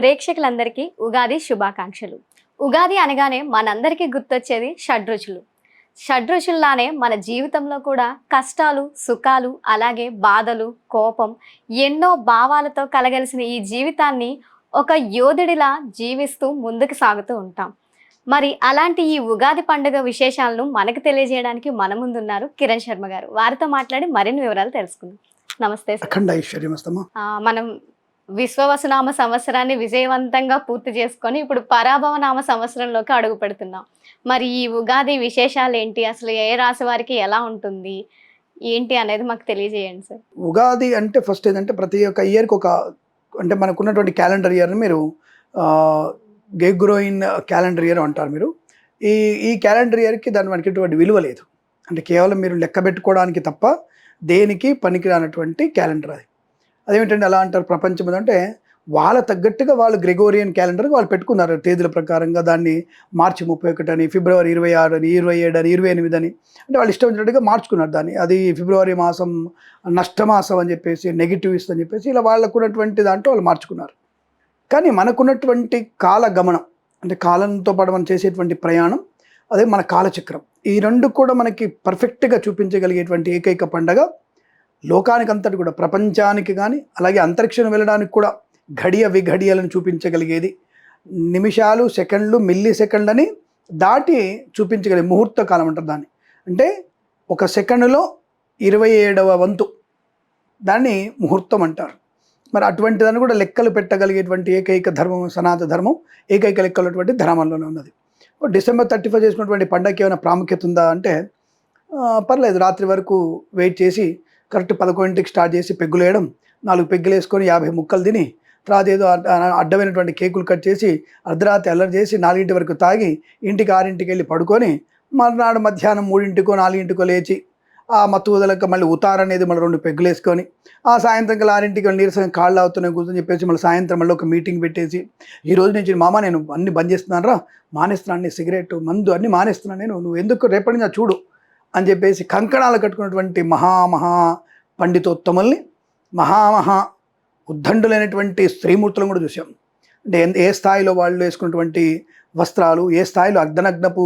ప్రేక్షకులందరికీ ఉగాది శుభాకాంక్షలు. ఉగాది అనగానే మనందరికీ గుర్తొచ్చేది షడ్రుచులు. షడ్రుచుల్లానే మన జీవితంలో కూడా కష్టాలు, సుఖాలు, అలాగే బాధలు, కోపం ఎన్నో భావాలతో కలగలిసిన ఈ జీవితాన్ని ఒక యోధుడిలా జీవిస్తూ ముందుకు సాగుతూ ఉంటాం. మరి అలాంటి ఈ ఉగాది పండుగ విశేషాలను మనకు తెలియజేయడానికి మన ముందున్నారు కిరణ్ శర్మ గారు. వారితో మాట్లాడి మరిన్ని వివరాలు తెలుసుకుందాం. నమస్తే సార్. అఖండ ఐశ్వర్యమస్తమా. మనం విశ్వవసునామ సంవత్సరాన్ని విజయవంతంగా పూర్తి చేసుకొని ఇప్పుడు పరాభవనామ సంవత్సరంలోకి అడుగు పెడుతున్నాం. మరి ఈ ఉగాది విశేషాలు ఏంటి, అసలు ఏ రాశి వారికి ఎలా ఉంటుంది ఏంటి అనేది మాకు తెలియజేయండి సార్. ఉగాది అంటే ఫస్ట్ ఏంటంటే ప్రతి ఒక్క ఇయర్కి ఒక అంటే మనకున్నటువంటి క్యాలెండర్ ఇయర్ని మీరు గ్రెగోరియన్ క్యాలెండర్ ఇయర్ అంటారు. మీరు ఈ క్యాలెండర్ ఇయర్కి దాని మనకి ఎటువంటి విలువ లేదు. అంటే కేవలం మీరు లెక్క పెట్టుకోవడానికి తప్ప దేనికి పనికిరానటువంటి క్యాలెండర్ అది. అదేమిటంటే అలా అంటారు ప్రపంచం అంటే వాళ్ళ తగ్గట్టుగా వాళ్ళు గ్రెగోరియన్ క్యాలెండర్ వాళ్ళు పెట్టుకున్నారు తేదీల ప్రకారంగా. దాన్ని మార్చి 31 అని, ఫిబ్రవరి 26 అని, 27 అని, 28 అని అంటే వాళ్ళు ఇష్టం వచ్చినట్టుగా మార్చుకున్నారు దాన్ని. అది ఫిబ్రవరి మాసం నష్టమాసం అని చెప్పేసి, నెగిటివ్స్ అని చెప్పేసి ఇలా వాళ్ళకున్నటువంటి దాంట్లో వాళ్ళు మార్చుకున్నారు. కానీ మనకున్నటువంటి కాల గమనం అంటే కాలంతో పాటు మనం చేసేటువంటి ప్రయాణం అదే మన కాలచక్రం. ఈ రెండు కూడా మనకి పర్ఫెక్ట్గా చూపించగలిగేటువంటి ఏకైక పండగ లోకానికి అంతటి కూడా, ప్రపంచానికి కానీ అలాగే అంతరిక్షం వెళ్ళడానికి కూడా ఘడియ విఘడియలను చూపించగలిగేది, నిమిషాలు, సెకండ్లు, మిల్లీ సెకండ్లని దాటి చూపించగలిగే ముహూర్త కాలం అంటారు దాన్ని. అంటే ఒక సెకండ్లో 27వ వంతు దాన్ని ముహూర్తం అంటారు. మరి అటువంటి దాన్ని కూడా లెక్కలు పెట్టగలిగేటువంటి ఏకైక ధర్మం సనాతన ధర్మం, ఏకైక లెక్కలటువంటి ధర్మంలోనే ఉన్నది. డిసెంబర్ 31 చేసుకున్నటువంటి పండగకి ఏమైనా ప్రాముఖ్యత ఉందా అంటే పర్లేదు. రాత్రి వరకు వెయిట్ చేసి కరెక్ట్ 11కి స్టార్ట్ చేసి పెగ్గులు వేయడం, 4 పెగ్గులు వేసుకొని 50 ముక్కలు తిని, తర్వాత ఏదో అడ్డమైనటువంటి కేకులు కట్ చేసి అర్ధరాత్రి అల్లరి చేసి 4 వరకు తాగి ఇంటికి 6కి వెళ్ళి పడుకొని మర్నాడు మధ్యాహ్నం 3కో 4కో లేచి ఆ మత్తు వదలక మళ్ళీ ఉతార్ అనేది మళ్ళీ 2 పెగ్గులు వేసుకొని ఆ సాయంత్రం 6కి నీరసంగా కాళ్ళు అవుతున్నాయి కూర్చొని చెప్పేసి మళ్ళీ సాయంత్రం మళ్ళీ ఒక మీటింగ్ పెట్టేసి ఈ రోజు నుంచి మామ నేను అన్ని బంద్ చేస్తున్నాను రా, మానేస్తున్నాను, సిగరెట్ మందు అన్నీ మానేస్తున్నాను, నువ్వు ఎందుకు రేపటి నుంచి చూడు అని చెప్పేసి కంకణాలు కట్టుకున్నటువంటి మహామహా పండితోత్తముల్ని, మహామహా ఉద్దండులైనటువంటి స్త్రీమూర్తులను కూడా చూసాం. అంటే ఏ స్థాయిలో వాళ్ళు వేసుకున్నటువంటి వస్త్రాలు, ఏ స్థాయిలో అర్ధనగ్నపు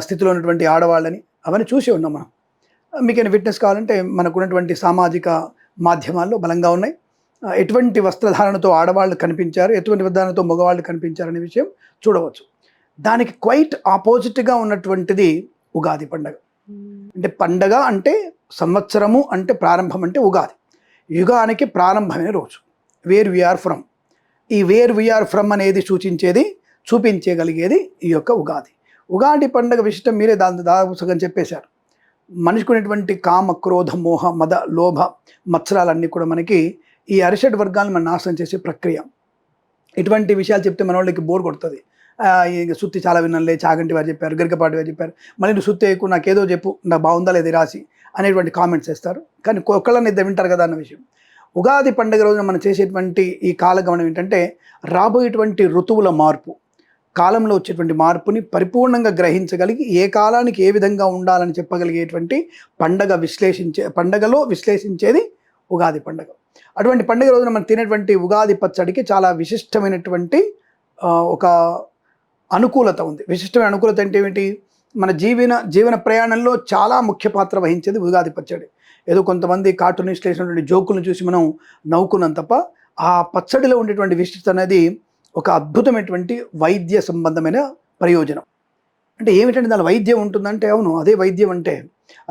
స్థితిలో ఉన్నటువంటి ఆడవాళ్ళని అవన్నీ చూసి ఉన్నాం మనం. మీకైనా ఫిట్నెస్ కావాలంటే మనకున్నటువంటి సామాజిక మాధ్యమాల్లో బలంగా ఉన్నాయి. ఎటువంటి వస్త్రధారణతో ఆడవాళ్ళు కనిపించారు, ఎటువంటి వస్త్రధారణతో మగవాళ్ళు కనిపించారు అనే విషయం చూడవచ్చు. దానికి క్వైట్ ఆపోజిట్గా ఉన్నటువంటిది ఉగాది పండగ. అంటే పండగ అంటే సంవత్సరము అంటే ప్రారంభం అంటే ఉగాది, యుగానికి ప్రారంభమైన రోజు. వేర్ వీఆర్ ఫ్రమ్, ఈ వేర్ వీఆర్ ఫ్రమ్ అనేది చూపించగలిగేది ఈ యొక్క ఉగాది. ఉగాది పండగ విశిష్టం మీరే దాదాపు సగం చెప్పేశారు. మనిషికి ఉన్నటువంటి కామ, క్రోధ, మోహ, మద, లోభ, మత్సరాలన్నీ కూడా మనకి ఈ అరిషడ్ వర్గాలను మనం నాశనం చేసే ప్రక్రియ. ఇటువంటి విషయాలు చెప్తే మన వాళ్ళకి బోర్ కొడుతుంది. సుత్తి చాలా విన్నానులే, చాగంటి వారు చెప్పారు, గరికపాటి వారు చెప్పారు, మళ్ళీ నువ్వు సుత్తి వేయకు, నాకేదో చెప్పు, నాకు బాగుందా లేదా రాసి అనేటువంటి కామెంట్స్ చేస్తారు. కానీ ఒక్కళ్ళని ఇద్దరు వింటారు కదా అన్న విషయం. ఉగాది పండుగ రోజున మనం చేసేటువంటి ఈ కాలగమనం ఏంటంటే రాబోయేటువంటి ఋతువుల మార్పు, కాలంలో వచ్చేటువంటి మార్పుని పరిపూర్ణంగా గ్రహించగలిగి ఏ కాలానికి ఏ విధంగా ఉండాలని చెప్పగలిగేటువంటి పండగలో విశ్లేషించేది ఉగాది పండుగ. అటువంటి పండుగ రోజున మనం తినేటువంటి ఉగాది పచ్చడికి చాలా విశిష్టమైనటువంటి ఒక అనుకూలత ఉంది. విశిష్టమైన అనుకూలత అంటే ఏమిటి? మన జీవన ప్రయాణంలో చాలా ముఖ్య పాత్ర వహించేది ఉగాది పచ్చడి. ఏదో కొంతమంది కార్టూనిస్ట్ వేసినటువంటి జోకులను చూసి మనం నవ్వుకున్నాం తప్ప ఆ పచ్చడిలో ఉండేటువంటి విశిష్టత అనేది ఒక అద్భుతమైనటువంటి వైద్య సంబంధమైన ప్రయోజనం. అంటే ఏమిటంటే దాని వైద్యం ఉంటుందంటే అవును, అదే వైద్యం. అంటే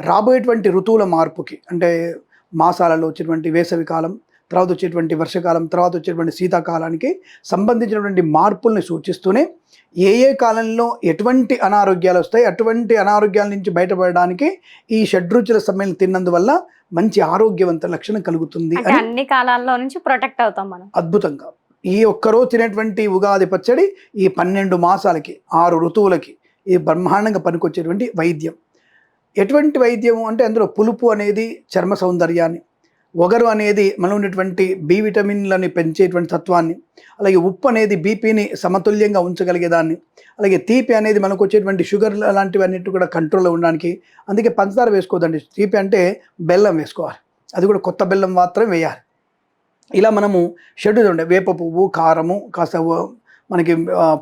రాబోయేటువంటి ఋతువుల మార్పుకి, అంటే మాసాలలో వచ్చేటువంటి వేసవి కాలం, తర్వాత వచ్చేటువంటి వర్షకాలం, తర్వాత వచ్చేటువంటి శీతాకాలానికి సంబంధించినటువంటి మార్పుల్ని సూచిస్తూనే ఏ కాలంలో ఎటువంటి అనారోగ్యాలు వస్తాయి, అటువంటి అనారోగ్యాల నుంచి బయటపడడానికి ఈ షడ్రుచుల సమ్మేళనం తిన్నందువల్ల మంచి ఆరోగ్యవంత లక్షణం కలుగుతుంది. అన్ని కాలాల్లో నుంచి ప్రొటెక్ట్ అవుతాం మనం అద్భుతంగా. ఈ ఒక్కరోజు తినేటువంటి ఉగాది పచ్చడి ఈ 12 మాసాలకి 6 ఋతువులకి ఈ బ్రహ్మాండంగా పనికొచ్చేటువంటి వైద్యం. ఎటువంటి వైద్యం అంటే అందులో పులుపు అనేది చర్మ సౌందర్యాన్ని, ఒగరు అనేది మనలో ఉన్నటువంటి బి విటమిన్లని పెంచేటువంటి తత్వాన్ని, అలాగే ఉప్పు అనేది బీపీని సమతుల్యంగా ఉంచగలిగేదాన్ని, అలాగే తీపి అనేది మనకు వచ్చేటువంటి షుగర్ లాంటివన్నిటి కూడా కంట్రోల్లో ఉండడానికి. అందుకే పంచదార వేసుకోవద్దండి, తీపి అంటే బెల్లం వేసుకోవాలి, అది కూడా కొత్త బెల్లం మాత్రం వేయాలి. ఇలా మనము షెడ్యూల్ ఉండే వేప పువ్వు, కారము, కాస్త మనకి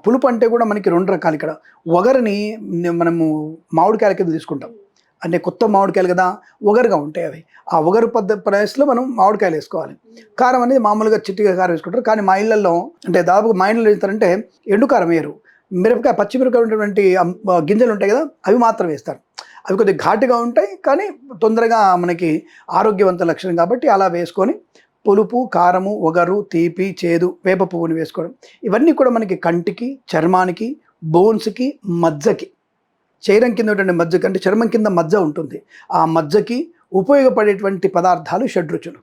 పులుపు అంటే కూడా మనకి 2 రకాలు ఇక్కడ. వగరుని మనము మామిడికాయల కింద తీసుకుంటాం. అంటే కొత్త మామిడికాయలు కదా, వగరుగా ఉంటాయి అవి. ఆ వగరు ప్లేస్లో మనం మామిడికాయలు వేసుకోవాలి. కారం అనేది మామూలుగా చిట్టిగా కారం వేసుకుంటారు. కానీ మా ఇళ్ళల్లో అంటే దాదాపు మా ఇళ్ళలో వేస్తారంటే ఎండు కారం వేయరు. మిరపకాయ, పచ్చిమిరపకాయ ఉన్నటువంటి గింజలు ఉంటాయి కదా, అవి మాత్రం వేస్తారు. అవి కొద్దిగా ఘాటుగా ఉంటాయి, కానీ తొందరగా మనకి ఆరోగ్యవంత లక్షణం కాబట్టి అలా వేసుకొని పులుపు, కారము, వగరు, తీపి, చేదు, వేప పువ్వుని వేసుకోవడం, ఇవన్నీ కూడా మనకి కంటికి, చర్మానికి, బోన్స్కి, మజ్జకి, శరీరం కింద ఉన్నటువంటి మజ్జకి అంటే చర్మం కింద మజ్జ ఉంటుంది, ఆ మజ్జకి ఉపయోగపడేటువంటి పదార్థాలు షడ్రుచులు.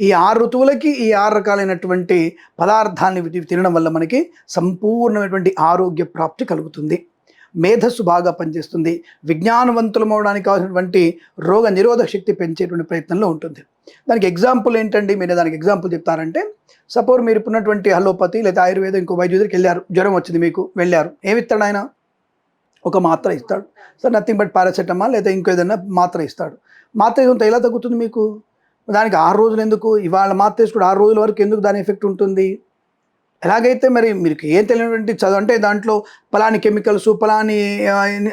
ఈ 6 ఋతువులకి ఈ 6 రకాలైనటువంటి పదార్థాన్ని తినడం వల్ల మనకి సంపూర్ణమైనటువంటి ఆరోగ్య ప్రాప్తి కలుగుతుంది. మేధస్సు బాగా పనిచేస్తుంది. విజ్ఞానవంతులం అవడానికి కావాల్సినటువంటి రోగ నిరోధక శక్తి పెంచేటువంటి ప్రయత్నంలో ఉంటుంది. దానికి ఎగ్జాంపుల్ ఏంటండి, మీరు దానికి ఎగ్జాంపుల్ చెప్తారంటే, సపోజ్ మీరు ఉన్నటువంటి అలోపతి లేదా ఆయుర్వేదం ఇంకో వైద్యుడి దగ్గరికి వెళ్ళారు, జ్వరం వచ్చింది మీకు, వెళ్ళారు, ఏమి ఇస్తాడు ఆయన? ఒక మాత్ర ఇస్తాడు. సార్ నథింగ్ బట్ పారాసెటమాల్ లేదా ఇంకో ఏదైనా మాత్ర ఇస్తాడు. మాత్ర ఇదంతా ఎలా తగ్గుతుంది మీకు? దానికి 6 రోజులు ఎందుకు? ఇవాళ మాత్ర వేసుకుంటే 6 రోజుల వరకు ఎందుకు దాని ఎఫెక్ట్ ఉంటుంది? ఎలాగైతే మరి మీరు ఏం తెలియనటువంటి చదువు అంటే దాంట్లో పలాని కెమికల్స్, పలాని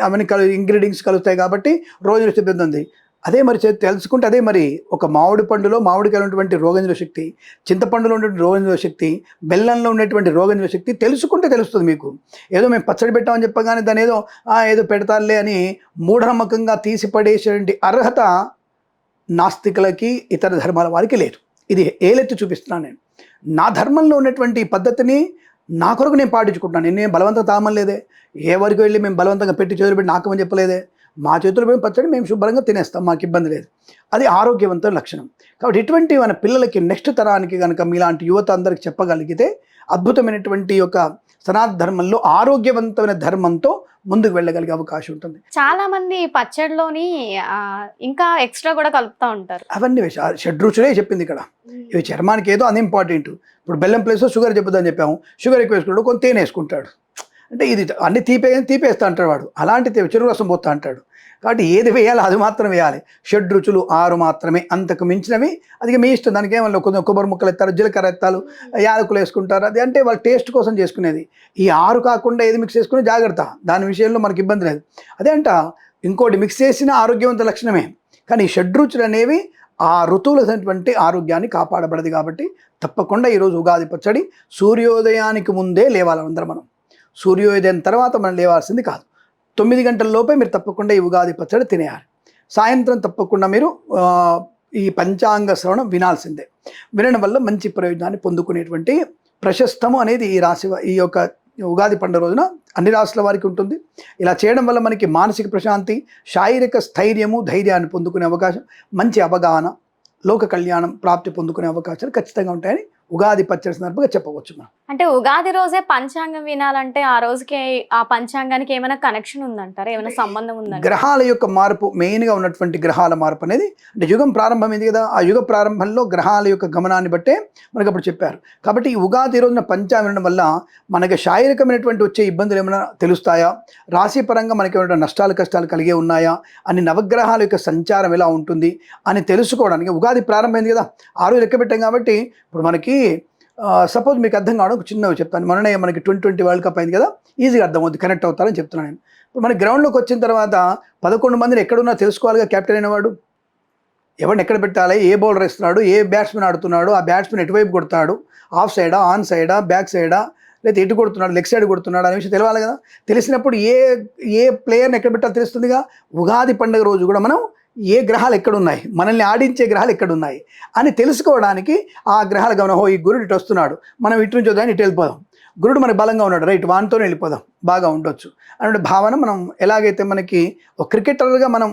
అవన్నీ ఇంగ్రీడియంట్స్ కలుస్తాయి కాబట్టి రోజు ఉంది. అదే మరి తెలుసుకుంటే అదే మరి ఒక మామిడి పండులో మామిడికాయలు ఉన్నటువంటి రోగనిరోధక శక్తి, చింతపండులో ఉన్నటువంటి రోగనిరోధక శక్తి, బెల్లంలో ఉన్నటువంటి రోగనిరోధక శక్తి తెలుసుకుంటే తెలుస్తుంది మీకు. ఏదో మేము పచ్చడి పెట్టామని చెప్పగానే దాన్ని ఏదో పెడతారులే అని మూఢనమ్మకంగా తీసిపడేసేటువంటి అర్హత నాస్తికులకి, ఇతర ధర్మాల వారికి లేదు. ఇది ఏలెత్తి చూపిస్తున్నాను నేను. నా ధర్మంలో ఉన్నటువంటి పద్ధతిని నా కొరకు నేను పాటించుకుంటున్నాను. నేను బలవంతంగా తామలేదే, ఏ వరకు వెళ్ళి మేము బలవంతంగా పెట్టి చేతులు పెట్టి నాకమని చెప్పలేదే. మా చేతులు మేము పచ్చడి మేము శుభ్రంగా తినేస్తాం, మాకు ఇబ్బంది లేదు. అది ఆరోగ్యవంత లక్షణం. కాబట్టి ఇటువంటి మన పిల్లలకి నెక్స్ట్ తరానికి కనుక మీలాంటి యువత అందరికి చెప్పగలిగితే అద్భుతమైనటువంటి యొక్క సనాతన ధర్మంలో ఆరోగ్యవంతమైన ధర్మంతో ముందుకు వెళ్ళగలిగే అవకాశం ఉంటుంది. చాలా మంది పచ్చడిలోని ఇంకా ఎక్స్ట్రా కూడా కలుపుతూ ఉంటారు. అవన్నీ షడ్రుచులే చెప్పింది ఇక్కడ. ఇవి చర్మానికి ఏదో అది ఇంపార్టెంట్. ఇప్పుడు బెల్లం ప్లేస్లో షుగర్ చెప్పుదని చెప్పాము, షుగర్ ఎక్కువ వేసుకుంటాడు, కొంత తేనె వేసుకుంటాడు. అంటే ఇది అన్ని తీపేస్తా అంటాడు వాడు, అలాంటి చెరుకు రసం పోతా అంటాడు. కాబట్టి ఏది వేయాలో అది మాత్రం వేయాలి. షడ్రుచులు 6 మాత్రమే, అంతకు మించినవి అది మీ ఇష్టం. దానికి ఏమన్నా కొంచెం కొబ్బరి ముక్కలు ఎత్తారు, జీలకర్ర ఎత్తాలు, యాలకులు వేసుకుంటారు, అది అంటే వాళ్ళ టేస్ట్ కోసం చేసుకునేది. ఈ 6 కాకుండా ఏది మిక్స్ చేసుకుని జాగ్రత్త, దాని విషయంలో మనకి ఇబ్బంది లేదు. అదే అంట ఇంకోటి మిక్స్ చేసిన ఆరోగ్యవంత లక్షణమే. కానీ ఈ షడ్రుచులు అనేవి ఆ ఋతువులైనటువంటి ఆరోగ్యాన్ని కాపాడబడదు. కాబట్టి తప్పకుండా ఈరోజు ఉగాది పచ్చడి సూర్యోదయానికి ముందే లేవాలి అందరం. మనం సూర్యోదయం తర్వాత మనం లేవాల్సింది కాదు. 9 గంటల లోపే మీరు తప్పకుండా ఈ ఉగాది పచ్చడి తినేయాలి. సాయంత్రం తప్పకుండా మీరు ఈ పంచాంగ శ్రవణం వినాల్సిందే. వినడం వల్ల మంచి ప్రయోజనాన్ని పొందుకునేటువంటి ప్రశస్తము అనేది ఈ యొక్క ఉగాది పండుగ రోజున అన్ని రాష్ట్రాల వారికి ఉంటుంది. ఇలా చేయడం వల్ల మనకి మానసిక ప్రశాంతి, శారీరక స్థైర్యము, ధైర్యాన్ని పొందుకునే అవకాశం, మంచి అవగాహన, లోక కళ్యాణం ప్రాప్తి పొందుకునే అవకాశాలు ఖచ్చితంగా ఉంటాయని ఉగాది పచ్చడి సందర్భంగా చెప్పవచ్చు మనం. అంటే ఉగాది రోజే పంచాంగం వినాలంటే ఆ రోజుకి ఆ పంచాంగానికి ఏమైనా కనెక్షన్ ఉందంటారా, ఏమైనా సంబంధం ఉందంటారా? గ్రహాల యొక్క మార్పు, మెయిన్గా ఉన్నటువంటి గ్రహాల మార్పు అనేది అంటే యుగం ప్రారంభమైంది కదా, ఆ యుగ ప్రారంభంలో గ్రహాల యొక్క గమనాన్ని బట్టే మనకు అప్పుడు చెప్పారు. కాబట్టి ఈ ఉగాది రోజున పంచాంగం వినడం వల్ల మనకి శారీరకమైనటువంటి వచ్చే ఇబ్బందులు ఏమైనా తెలుస్తాయా, రాశిపరంగా మనకి ఏమైనా నష్టాలు కష్టాలు కలిగే ఉన్నాయా అని, నవగ్రహాల యొక్క సంచారం ఎలా ఉంటుంది అని తెలుసుకోవడానికి ఉగాది ప్రారంభమైంది కదా, ఆ రోజు లెక్క పెట్టాం. కాబట్టి ఇప్పుడు మనకి సపోజ్ మీకు అర్థం కావడం ఒక చిన్నవి చెప్తాను. మొన్ననే మనకి 2020 వరల్డ్ కప్ అయింది కదా, ఈజీగా అర్థమవుతుంది, కనెక్ట్ అవుతారని చెప్తున్నాను నేను. ఇప్పుడు మన గ్రౌండ్లోకి వచ్చిన తర్వాత 11 మందిని ఎక్కడున్నా తెలుసుకోవాలిగా. కెప్టెన్ అయినవాడు ఎవరిని ఎక్కడ పెట్టాలి, ఏ బౌలర్ వేస్తున్నాడు, ఏ బ్యాట్స్మెన్ ఆడుతున్నాడు, ఆ బ్యాట్స్మెన్ ఎటువైపు కొడతాడు, ఆఫ్ సైడా, ఆన్ సైడా, బ్యాక్ సైడా, లేదా ఎటు కొడుతున్నాడు, లెగ్ సైడ్ కొడుతున్నాడు అనే విషయం తెలియాలి కదా. తెలిసినప్పుడు ఏ ప్లేయర్ని ఎక్కడ పెట్టాలో తెలుస్తుందిగా. ఉగాది పండుగ రోజు కూడా మనం ఏ గ్రహాలు ఎక్కడున్నాయి, మనల్ని ఆడించే గ్రహాలు ఎక్కడున్నాయి అని తెలుసుకోవడానికి ఆ గ్రహాల గమనం. ఈ గురుడు ఇటు వస్తున్నాడు, మనం ఇటు నుంచి వద్దామని ఇటు వెళ్ళిపోదాం, గురుడు మనకి బలంగా ఉన్నాడు, రైట్ వానితోనే వెళ్ళిపోదాం, బాగా ఉండొచ్చు అనే భావన మనం ఎలాగైతే మనకి ఒక క్రికెటర్గా మనం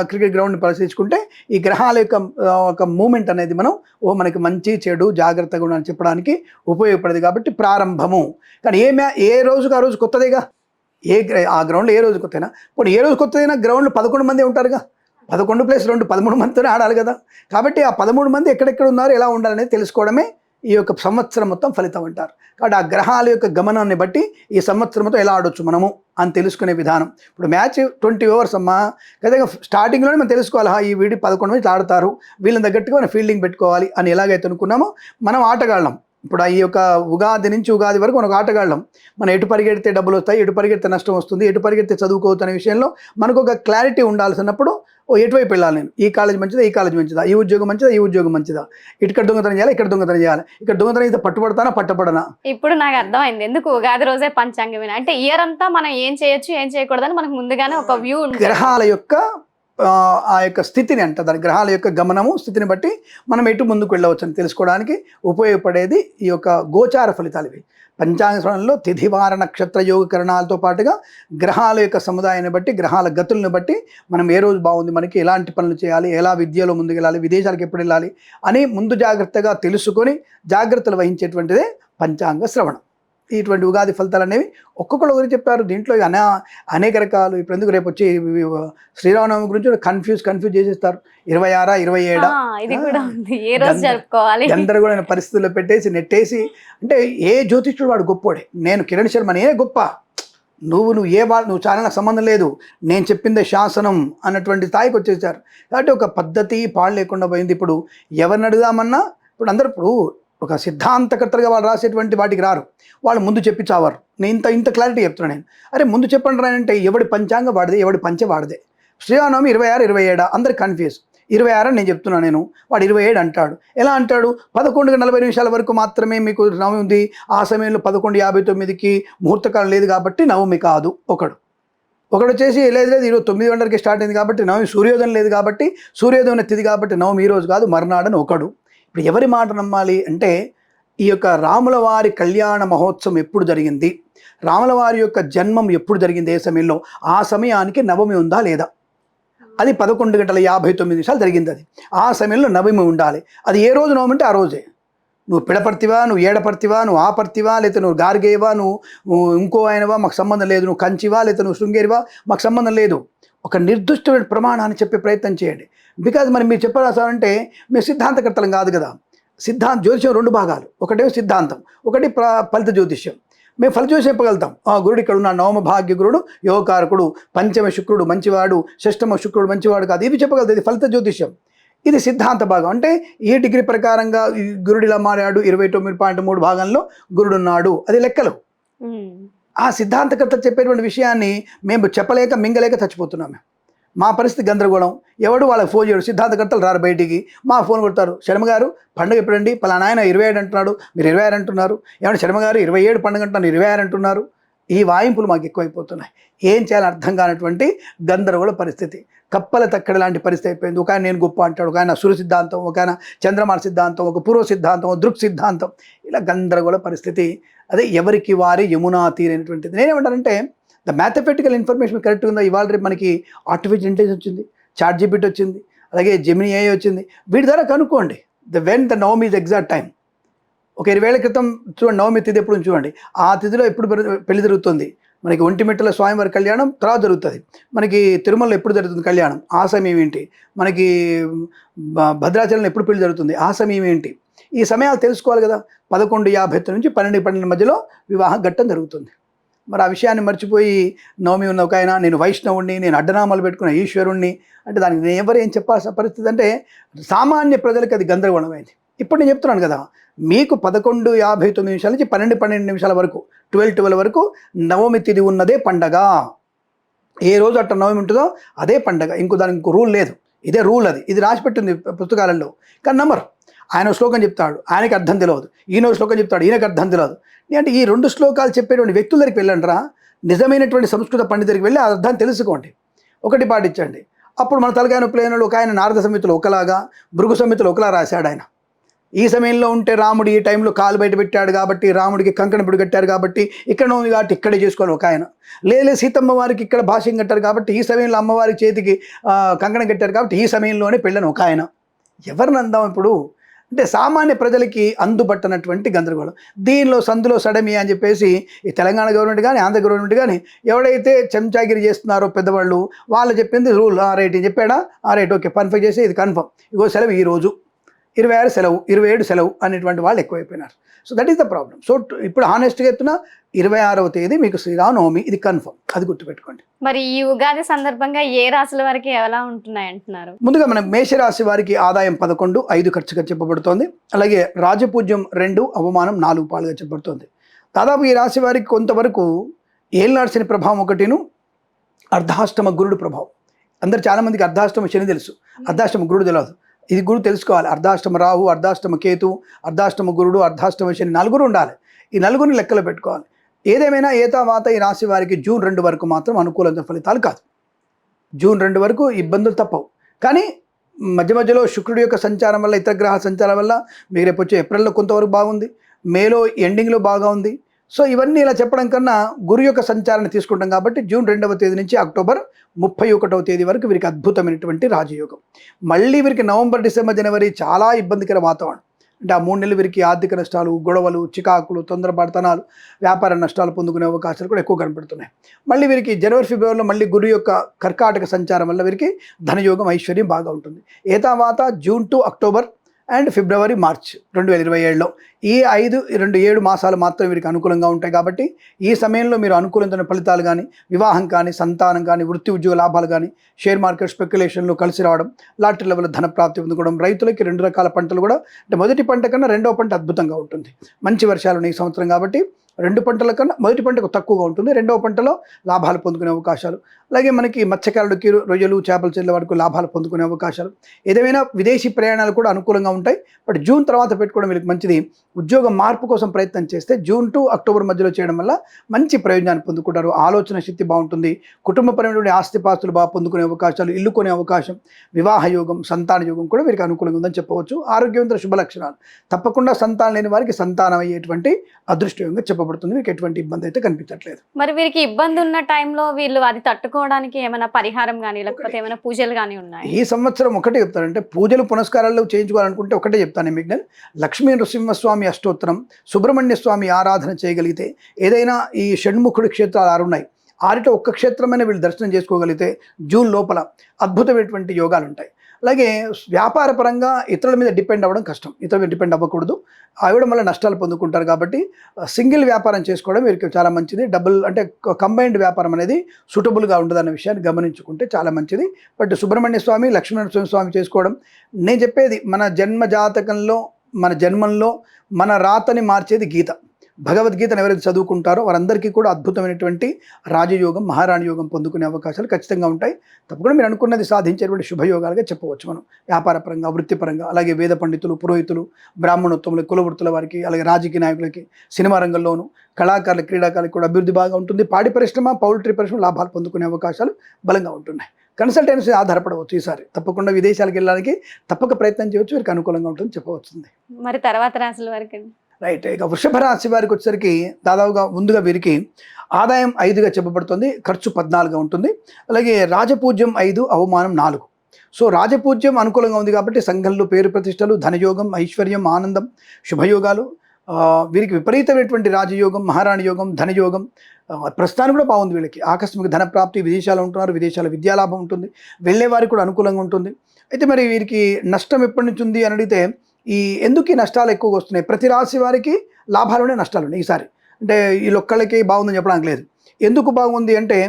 క్రికెట్ గ్రౌండ్ని పరిశీలించుకుంటే ఈ గ్రహాల యొక్క ఒక మూమెంట్ అనేది మనం మనకి మంచి చెడు జాగ్రత్తగా ఉండాలని చెప్పడానికి ఉపయోగపడేది. కాబట్టి ప్రారంభము. కానీ ఏ రోజుకు ఆ రోజు కొత్తదేగా. ఆ గ్రౌండ్లో ఏ రోజు కొత్తైనా, ఇప్పుడు ఏ రోజు కొత్తదైనా గ్రౌండ్లో 11 మంది ఉంటారుగా, 11 + 2 13 మందితోనే ఆడాలి కదా. కాబట్టి ఆ 13 మంది ఎక్కడెక్కడ ఉన్నారు, ఎలా ఉండాలనేది తెలుసుకోవడమే ఈ యొక్క సంవత్సరం మొత్తం ఫలితం అంటారు. కాబట్టి ఆ గ్రహాల యొక్క గమనాన్ని బట్టి ఈ సంవత్సరం మొత్తం ఎలా ఆడొచ్చు మనము అని తెలుసుకునే విధానం. ఇప్పుడు మ్యాచ్ 20 ఓవర్స్ అమ్మా, కదా స్టార్టింగ్లోనే మనం తెలుసుకోవాలి, ఈ వీడి 11 మంది ఆడతారు, వీళ్ళని తగ్గట్టుగా మనం ఫీల్డింగ్ పెట్టుకోవాలి అని ఎలాగైతే అనుకున్నామో మనం ఆటగాళ్ళం. ఇప్పుడు ఈ యొక్క ఉగాది నుంచి ఉగాది వరకు మనకు ఆటగాళ్ళం. మనం ఎటు పరిగెడితే డబ్బులు వస్తాయి, ఎటు పరిగెడితే నష్టం వస్తుంది, ఎటు పరిగెడితే చదువుకోవచ్చు అనే విషయంలో మనకు ఒక క్లారిటీ ఉండాల్సినప్పుడు ఎటువైపు వెళ్ళాలి, నేను ఈ కాలేజ్ మంచిదా, ఈ కాలేజ్ మంచిదా, ఈ ఉద్యోగం మంచిదా, ఈ ఉద్యోగం మంచిదా, ఇక్కడ దొంగతనం చేయాలి, ఇక్కడ దొంగతనం చేయాలి, ఇక్కడ దొంగతనం అయితే పట్టుబడతానా పట్టబడనా. ఇప్పుడు నాకు అర్థమైంది ఎందుకు ఉగాది రోజే పంచాంగం అంటే ఇయర్ అంతా మనం ఏం చేయొచ్చు ఏం చేయకూడదని మనకు ముందుగానే ఒక వ్యూ ఉంటుంది. గ్రహాల యొక్క ఆ యొక్క స్థితిని అంట, దాని గ్రహాల యొక్క గమనము స్థితిని బట్టి మనం ఎటు ముందుకు వెళ్ళవచ్చు అని తెలుసుకోవడానికి ఉపయోగపడేది ఈ యొక్క గోచార ఫలితాలు. ఇవి పంచాంగ శ్రవణంలో తిథివార నక్షత్ర యోగ కరణాలతో పాటుగా గ్రహాల యొక్క సముదాయాన్ని బట్టి, గ్రహాల గతులను బట్టి మనం ఏ రోజు బాగుంది, మనకి ఎలాంటి పనులు చేయాలి, ఎలా విద్యలో ముందుకు వెళ్ళాలి, విదేశాలకు ఎప్పుడు వెళ్ళాలి అని ముందు జాగ్రత్తగా తెలుసుకొని జాగ్రత్తలు వహించేటువంటిదే పంచాంగ శ్రవణం. ఇటువంటి ఉగాది ఫలితాలు అనేవి ఒక్కొక్కరు గురించి చెప్పారు. దీంట్లో అనేక రకాలు. ఇప్పుడు ఎందుకు రేపు వచ్చి శ్రీరామనవమి గురించి కన్ఫ్యూజ్ చేసేస్తారు. 26, 27 గందరగోళమైన పరిస్థితుల్లో పెట్టేసి నెట్టేసి, అంటే ఏ జ్యోతిష్యుడు వాడు గొప్పోడే, నేను కిరణ్ శర్మ నేనే గొప్ప, నువ్వు నువ్వు చాలా నాకు సంబంధం లేదు, నేను చెప్పిందే శాసనం అన్నటువంటి స్థాయికి వచ్చేసారు. కాబట్టి ఒక పద్ధతి పాడు లేకుండా పోయింది. ఇప్పుడు ఎవరిని అడుగుదామన్నా ఇప్పుడు అందరూ ఒక సిద్ధాంతకర్తలుగా వాళ్ళు రాసేటువంటి వాటికి రారు, వాళ్ళు ముందు చెప్పి చావారు. నేను ఇంత క్లారిటీ చెప్తున్నాను నేను. అరే ముందు చెప్పండి రానంటే ఎవడి పంచాంగ వాడిదే, ఎవడి పంచ వాడిదే. శ్రీరామనవమి 26, 27 అందరికి కన్ఫ్యూజ్. 26 అని నేను చెప్తున్నాను, నేను వాడు 27 అంటాడు. ఎలా అంటాడు? 11:40 వరకు మాత్రమే మీకు నవమి ఉంది, ఆ సమయంలో 11:59కి ముహూర్తకాలం లేదు కాబట్టి నవమి కాదు. ఒకడు వచ్చేసి లేదు ఈరోజు 9 గంటలకి స్టార్ట్ అయింది కాబట్టి నవమి, సూర్యోదయం లేదు కాబట్టి సూర్యోదయం తిథి కాబట్టి నవమి ఈరోజు కాదు మర్నాడని ఒకడు. ఇప్పుడు ఎవరి మాట నమ్మాలి అంటే, ఈ యొక్క రాముల వారి కళ్యాణ మహోత్సవం ఎప్పుడు జరిగింది, రాముల వారి యొక్క జన్మం ఎప్పుడు జరిగింది, ఏ సమయంలో, ఆ సమయానికి నవమి ఉందా లేదా, అది 11:59 జరిగింది. అది ఆ సమయంలో నవమి ఉండాలి. అది ఏ రోజు నవమి అంటే ఆ రోజే. నువ్వు పిడపర్తివా, నువ్వు ఏడపర్తివా, నువ్వు ఆపర్తివా, లేకపోతే నువ్వు గార్గేవా, నువ్వు ఇంకో ఆయనవా, మాకు సంబంధం లేదు, నువ్వు కంచివా, లేకపోతే నువ్వు శృంగేరివా, మాకు సంబంధం లేదు. ఒక నిర్దిష్టమైన ప్రమాణాన్ని చెప్పే ప్రయత్నం చేయండి. బికాజ్ మరి మీరు చెప్పాలంటే మేము సిద్ధాంతకర్తలం కాదు కదా. జ్యోతిష్యం 2 భాగాలు, ఒకటేమో సిద్ధాంతం, ఒకటి ఫలిత జ్యోతిష్యం. మేము ఫలిత జ్యోతిష్యం చెప్పగలుగుతాం. గురుడు ఇక్కడ ఉన్న నవమ భాగ్య గురుడు యోగకారకుడు, పంచమ శుక్రుడు మంచివాడు, షష్టమ శుక్రుడు మంచివాడు కాదు, ఇవి చెప్పగలుగుతాం. ఇది ఫలిత జ్యోతిష్యం, ఇది సిద్ధాంత భాగం. అంటే ఈ డిగ్రీ ప్రకారంగా గురుడు ఇలా మారాడు, 29.3 భాగంలో గురుడు ఉన్నాడు, అది లెక్కలు. ఆ సిద్ధాంతకర్త చెప్పేటువంటి విషయాన్ని మేము చెప్పలేక మింగలేక చచ్చిపోతున్నాము. మా పరిస్థితి గందరగోళం. ఎవడు వాళ్ళకి ఫోన్ చేయడు, సిద్ధాంతకర్తలు రారు బయటికి, మా ఫోన్ కొడతారు, శర్మ గారు పండుగ ఎప్పుడండి, పలానా ఆయన 27 అంటున్నాడు, మీరు 26 అంటున్నారు, ఏమన్నా శర్మ గారు 27 పండుగ అంటున్నారు, 26 అంటున్నారు. ఈ వాయింపులు మాకు ఎక్కువైపోతున్నాయి. ఏం చేయాలని అర్థం కానటువంటి గందరగోళ పరిస్థితి, కప్పల తక్కడ లాంటి పరిస్థితి అయిపోయింది. ఒక ఆయన నేను గొప్ప అంటాడు, ఒక ఆయన సూర్య సిద్ధాంతం, ఒక ఆయన చంద్రమాన సిద్ధాంతం, ఒక పూర్వ సిద్ధాంతం, దృక్ సిద్ధాంతం, ఇలా గందరగోళ పరిస్థితి. అదే ఎవరికి వారి యమునా తీరైనటువంటిది. నేనేమంటానంటే, ద మ్యాథమెటికల్ ఇన్ఫర్మేషన్ కరెక్ట్గా ఉందా? ఇవాళ రేపు మనకి ఆర్టిఫిషియల్ ఇంటెలిజెన్స్ వచ్చింది, చాట్ జీపీటీ వచ్చింది, అలాగే జెమినీ AI వచ్చింది. వీటి ద్వారా కనుక్కోండి when the Navami is exact time. ఒక 20 ఏళ్ల క్రితం చూడండి నవమి తిథి ఎప్పుడు చూడండి, ఆ తిథిలో ఎప్పుడు పెళ్లి జరుగుతుంది. మనకి ఒంటిమిట్టల స్వామివారి కళ్యాణం తర్వాత జరుగుతుంది, మనకి తిరుమలలో ఎప్పుడు జరుగుతుంది కళ్యాణం, ఆ సమయం ఏంటి, మనకి భద్రాచలంలో ఎప్పుడు పెళ్లి జరుగుతుంది, ఆ సమయం ఏంటి, ఈ సమయాలు తెలుసుకోవాలి కదా. 11:59 నుంచి 12 మధ్యలో వివాహ ఘట్టం జరుగుతుంది. మరి ఆ విషయాన్ని మర్చిపోయి నవమి ఉన్న ఒక ఆయన నేను వైష్ణవుణ్ణి, నేను అడ్డనామాలు పెట్టుకున్న ఈశ్వరుణ్ణి అంటే దానికి నేను ఎవరు ఏం చెప్పాల్సిన పరిస్థితి అంటే సామాన్య ప్రజలకు అది గందరగోళమైంది. ఇప్పుడు నేను చెప్తున్నాను కదా, మీకు 11:59 నుంచి 12 వరకు 12 వరకు నవమి తిథి ఉన్నదే పండగ. ఏ రోజు అట్లా నవమి ఉంటుందో అదే పండగ, దానికి ఇంకో రూల్ లేదు. ఇదే రూల్, ఇది రాసిపెట్టింది పుస్తకాలలో. కానీ నమ్మరు. ఆయన శ్లోకం చెప్తాడు, ఆయనకి అర్థం తెలియదు, ఈయన శ్లోకం చెప్తాడు, ఈయనకు అర్థం తెలియదు. అంటే ఈ 2 శ్లోకాలు చెప్పేటువంటి వ్యక్తుల దగ్గరికి వెళ్ళండి రా, నిజమైనటువంటి సంస్కృత పండితుల దగ్గరికి వెళ్ళి ఆ అర్థాన్ని తెలుసుకోండి, ఒకటి పాటించండి. అప్పుడు మన తలకాయ నొప్పి లేని ఒక ఆయన నారద సంహితలో ఒకలాగా, భృగు సంహితలో ఒకలా రాశాడు ఆయన. ఈ సమయంలో ఉంటే రాముడు ఈ టైంలో కాలు బయట పెట్టాడు కాబట్టి, రాముడికి కంకణపుడు కట్టారు కాబట్టి ఇక్కడ ఉంది కాబట్టి ఇక్కడే చేసుకోవాలి ఒక ఆయన. లేదు సీతమ్మ వారికి ఇక్కడ భాష్యం కట్టారు కాబట్టి ఈ సమయంలో అమ్మవారి చేతికి కంకణం కట్టారు కాబట్టి ఈ సమయంలోనే పెళ్ళని ఒక ఆయన. ఎవరిని అందాం ఇప్పుడు అంటే సామాన్య ప్రజలకి అందుబట్టనటువంటి గందరగోళం. దీనిలో సందులో సడమి అని చెప్పేసి ఈ తెలంగాణ గవర్నమెంట్ కానీ ఆంధ్ర గవర్నమెంట్ కానీ ఎవడైతే చెంచాగిరి చేస్తున్నారో పెద్దవాళ్ళు, వాళ్ళు చెప్పింది రూల్, రైట్ చెప్పాడా, రైట్ ఓకే పర్ఫెక్ట్ చేసి ఇది కన్ఫర్మ్, ఇగో సెలవు ఈరోజు 26 సెలవు, 27 సెలవు అనేటువంటి వాళ్ళు ఎక్కువైపోయినారు. So that is the problem. So ఇప్పుడు హానెస్ట్గా చెప్తున్నా 26వ తేదీ మీకు శ్రీరామనవమి, ఇది కన్ఫర్మ్, అది గుర్తుపెట్టుకోండి. మరి ఈ ఉగాది సందర్భంగా ఏ రాశుల వారికి ఎలా ఉంటున్నాయి అంటున్నారు? ముందుగా మనం మేషరాశి వారికి ఆదాయం 11, 5 ఖర్చుగా చెప్పబడుతోంది. అలాగే రాజపూజ్యం 2, అవమానం 4 పాలుగా చెప్పబడుతోంది. దాదాపు ఈ రాశి వారికి కొంతవరకు ఏళ్ళనాడు శని ప్రభావం ఒకటిను, అర్ధాష్టమ గురుడు ప్రభావం. అందరు చాలామందికి అర్ధాష్టమ శని తెలుసు, అర్ధాష్టమ గురుడు తెలియదు. ఇది గురు తెలుసుకోవాలి. అర్ధాష్టమ రాహు, అర్ధాష్టమ కేతు, అర్ధాష్టమ గురుడు, అర్ధాష్టమ శని, నలుగురు ఉండాలి. ఈ నలుగురిని లెక్కలో పెట్టుకోవాలి. ఏదేమైనా ఏతావాత ఈ రాశి వారికి జూన్ 2 వరకు మాత్రం అనుకూలమైన ఫలితాలు కాదు. జూన్ 2 వరకు ఇబ్బందులు తప్పవు. కానీ మధ్య మధ్యలో శుక్రుడి యొక్క సంచారం వల్ల, ఇతర గ్రహ సంచారం వల్ల మీకు రేపు వచ్చే ఏప్రిల్లో కొంతవరకు బాగుంది, మేలో ఎండింగ్లో బాగా ఉంది. సో ఇవన్నీ ఇలా చెప్పడం కన్నా గురు యొక్క సంచారాన్ని తీసుకుంటాం కాబట్టి జూన్ 2వ తేదీ నుంచి అక్టోబర్ 31వ తేదీ వరకు వీరికి అద్భుతమైనటువంటి రాజయోగం. మళ్ళీ వీరికి నవంబర్, డిసెంబర్, జనవరి చాలా ఇబ్బందికర వాతావరణం. అంటే ఆ 3 నెలలు వీరికి ఆర్థిక నష్టాలు, గొడవలు, చికాకులు, తొందరపాటుతనాలు, వ్యాపార నష్టాలు పొందుకునే అవకాశాలు కూడా ఎక్కువ కనపడుతున్నాయి. మళ్ళీ వీరికి జనవరి, ఫిబ్రవరిలో మళ్ళీ గురు యొక్క కర్కాటక సంచారం వల్ల వీరికి ధనయోగం, ఐశ్వర్యం బాగా ఉంటుంది. ఏతావాత June to October and February, March 2027లో ఈ 7 మాసాలు మాత్రం వీరికి అనుకూలంగా ఉంటాయి. కాబట్టి ఈ సమయంలో మీరు అనుకూలమైన ఫలితాలు కానీ, వివాహం కానీ, సంతానం కానీ, వృత్తి ఉద్యోగ లాభాలు కానీ, షేర్ మార్కెట్ స్పెక్యులేషన్లు కలిసి రావడం, లాటరీ లెవెల్ ధన ప్రాప్తి పొందుకోవడం, రైతులకి 2 రకాల పంటలు కూడా, అంటే మొదటి పంట కన్నా 2వ పంట అద్భుతంగా ఉంటుంది. మంచి వర్షాలు ఉన్నాయి ఈ సంవత్సరం కాబట్టి 2 పంటల కన్నా మొదటి పంటకు తక్కువగా ఉంటుంది, 2వ పంటలో లాభాలు పొందుకునే అవకాశాలు. అలాగే మనకి మత్స్యకారులకి, రొయ్యలు, చేపలు చెల్లె వరకు లాభాలు పొందుకునే అవకాశాలు. ఏదేమైనా విదేశీ ప్రయాణాలు కూడా అనుకూలంగా ఉంటాయి. బట్ జూన్ తర్వాత పెట్టుకోవడం వీళ్ళకి మంచిది. ఉద్యోగ మార్పు కోసం ప్రయత్నం చేస్తే జూన్ టు అక్టోబర్ మధ్యలో చేయడం వల్ల మంచి ప్రయోజనాన్ని పొందుకుంటారు. ఆలోచన శక్తి బాగుంటుంది. కుటుంబపరమైనటువంటి ఆస్తిపాస్తులు బాగా పొందుకునే అవకాశాలు, ఇల్లు కొనే అవకాశం, వివాహ యోగం, సంతాన యోగం కూడా వీరికి అనుకూలంగా ఉందని చెప్పవచ్చు. ఆరోగ్యవంతుల శుభ లక్షణాలు. తప్పకుండా సంతానం లేని వారికి సంతానం అయ్యేటువంటి అదృష్టంగా చెప్పబడుతుంది. వీరికి ఎటువంటి ఇబ్బంది అయితే కనిపించట్లేదు. మరి వీరికి ఇబ్బంది ఉన్న టైంలో వీళ్ళు అది తట్టుకోవడానికి ఏమైనా పరిహారం కానీ, లేకపోతే ఏమైనా పూజలు కానీ ఉన్నాయి? ఈ సంవత్సరం ఒకటే చెప్తానంటే, పూజలు పునస్కారాలు చేయించుకోవాలనుకుంటే ఒకటే చెప్తాను మీకు నేను. లక్ష్మీ నృసింహస్వామి అష్టోత్తరం, సుబ్రహ్మణ్య స్వామి ఆరాధన చేయగలిగితే, ఏదైనా ఈ షణ్ముఖుడి క్షేత్రాలు 6 ఉన్నాయి, 6 ఒక్క క్షేత్రమైన వీళ్ళు దర్శనం చేసుకోగలిగితే జూన్ లోపల అద్భుతమైనటువంటి యోగాలు ఉంటాయి. అలాగే వ్యాపార పరంగా ఇతరుల మీద డిపెండ్ అవ్వడం కష్టం, ఇతరుల మీద డిపెండ్ అవ్వకూడదు. అవ్వడం వల్ల నష్టాలు పొందుకుంటారు. కాబట్టి సింగిల్ వ్యాపారం చేసుకోవడం వీరికి చాలా మంచిది. డబుల్ అంటే కంబైన్డ్ వ్యాపారం అనేది సూటబుల్గా ఉండదన్న విషయాన్ని గమనించుకుంటే చాలా మంచిది. బట్ సుబ్రహ్మణ్య స్వామి, లక్ష్మీనరసింహ స్వామి చేసుకోవడం, నేను చెప్పేది మన జన్మ జాతకంలో, మన జన్మంలో మన రాతని మార్చేది గీత. భగవద్గీతను ఎవరైతే చదువుకుంటారో వారందరికీ కూడా అద్భుతమైనటువంటి రాజయోగం, మహారాణి యోగం పొందుకునే అవకాశాలు ఖచ్చితంగా ఉంటాయి. తప్పకుండా మీరు అనుకున్నది సాధించేటువంటి శుభయోగాలుగా చెప్పవచ్చు మనం. వ్యాపార పరంగా, వృత్తిపరంగా, అలాగే వేద పండితులు, పురోహితులు, బ్రాహ్మణోత్తములు, కులవృత్తుల వారికి, అలాగే రాజకీయ నాయకులకి, సినిమా రంగంలోనూ, కళాకారులు, క్రీడాకారులకు కూడా అభివృద్ధి బాగా ఉంటుంది. పాడి పరిశ్రమ, పౌల్ట్రీ పరిశ్రమ లాభాలు పొందుకునే అవకాశాలు బలంగా ఉంటున్నాయి. కన్సల్టెన్సీ ఆధారపడవచ్చు. ఈసారి తప్పకుండా విదేశాలకు వెళ్ళడానికి తప్పక ప్రయత్నం చేయవచ్చు. వీరికి అనుకూలంగా ఉంటుంది చెప్పవచ్చుంది. మరి తర్వాత రాశుల వరకు రైట్. ఇక వృషభ రాశి వారికి వచ్చేసరికి దాదాపుగా ముందుగా వీరికి ఆదాయం 5గా చెప్పబడుతుంది, ఖర్చు 14గా ఉంటుంది. అలాగే రాజపూజ్యం 5, అవమానం 4. సో రాజపూజ్యం అనుకూలంగా ఉంది కాబట్టి సంఘంలో పేరు ప్రతిష్టలు, ధనయోగం, ఐశ్వర్యం, ఆనందం, శుభయోగాలు. వీరికి విపరీతమైనటువంటి రాజయోగం, మహారాణి యోగం, ధనయోగం. ప్రస్తుతానికి కూడా బాగుంది వీళ్ళకి. ఆకస్మిక ధన ప్రాప్తి, విదేశాలు ఉంటున్నారు, విదేశాల విద్యాలాభం ఉంటుంది, వెళ్ళే వారికి కూడా అనుకూలంగా ఉంటుంది. అయితే మరి వీరికి నష్టం ఎప్పటి నుంచి ఉంది అని అడిగితే, ఎందుకు ఈ నష్టాలు ఎక్కువగా వస్తున్నాయి? ప్రతి రాశి వారికి లాభాలునే నష్టాలు ఉన్నాయి ఈసారి. అంటే వీళ్ళొక్కళ్ళకి బాగుందని చెప్పడానికి లేదు. ఎందుకు బాగుంది అంటే,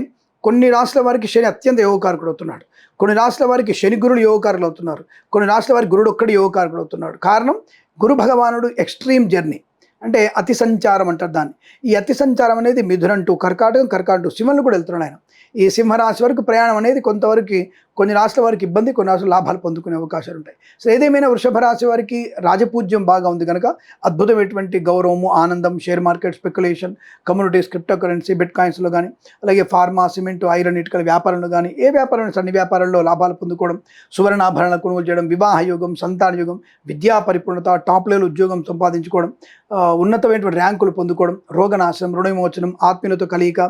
కొన్ని రాశుల వారికి శని అత్యంత యోగకారకుడు అవుతున్నాడు, కొన్ని రాశుల వారికి శని గురుడు యోగకారకులు అవుతున్నారు, కొన్ని రాశుల వారికి గురుడు ఒక్కడి యోగకారకుడు అవుతున్నాడు. కారణం గురు భగవానుడు ఎక్స్ట్రీమ్ జర్నీ, అంటే అతి సంచారం అంటారు దాన్ని. ఈ అతి సంచారం అనేది మిథునం టు కర్కాటకం, కర్కాటకం టు సింహంలో కూడా వెళ్తున్నాడు ఆయన. ఈ సింహరాశి వరకు ప్రయాణం అనేది కొంతవరకు కొన్ని రాశుల వారికి ఇబ్బంది, కొన్ని రాశులు లాభాలు పొందుకునే అవకాశాలు ఉంటాయి. సో ఏదేమైనా వృషభ రాశి వారికి రాజపూజ్యం బాగా ఉంది కనుక అద్భుతమైనటువంటి గౌరవము, ఆనందం, share market, speculation, communities, crypto currency, bit కాయిన్స్లో కానీ, అలాగే ఫార్మా, సిమెంట్, ఐరన్, ఇటుకల వ్యాపారంలో కానీ, ఏ వ్యాపారం అన్ని వ్యాపారాల్లో లాభాలు పొందుకోవడం, సువర్ణాభరణాలు కొనుగోలు చేయడం, వివాహ యోగం, సంతాన యోగం, విద్యా పరిపూర్ణత, టాప్ లెవెల్ ఉద్యోగం సంపాదించుకోవడం, ఉన్నతమైనటువంటి ర్యాంకులు పొందుకోవడం, రోగనాశనం, రుణ విమోచనం, ఆత్మీయులతో కలయిక,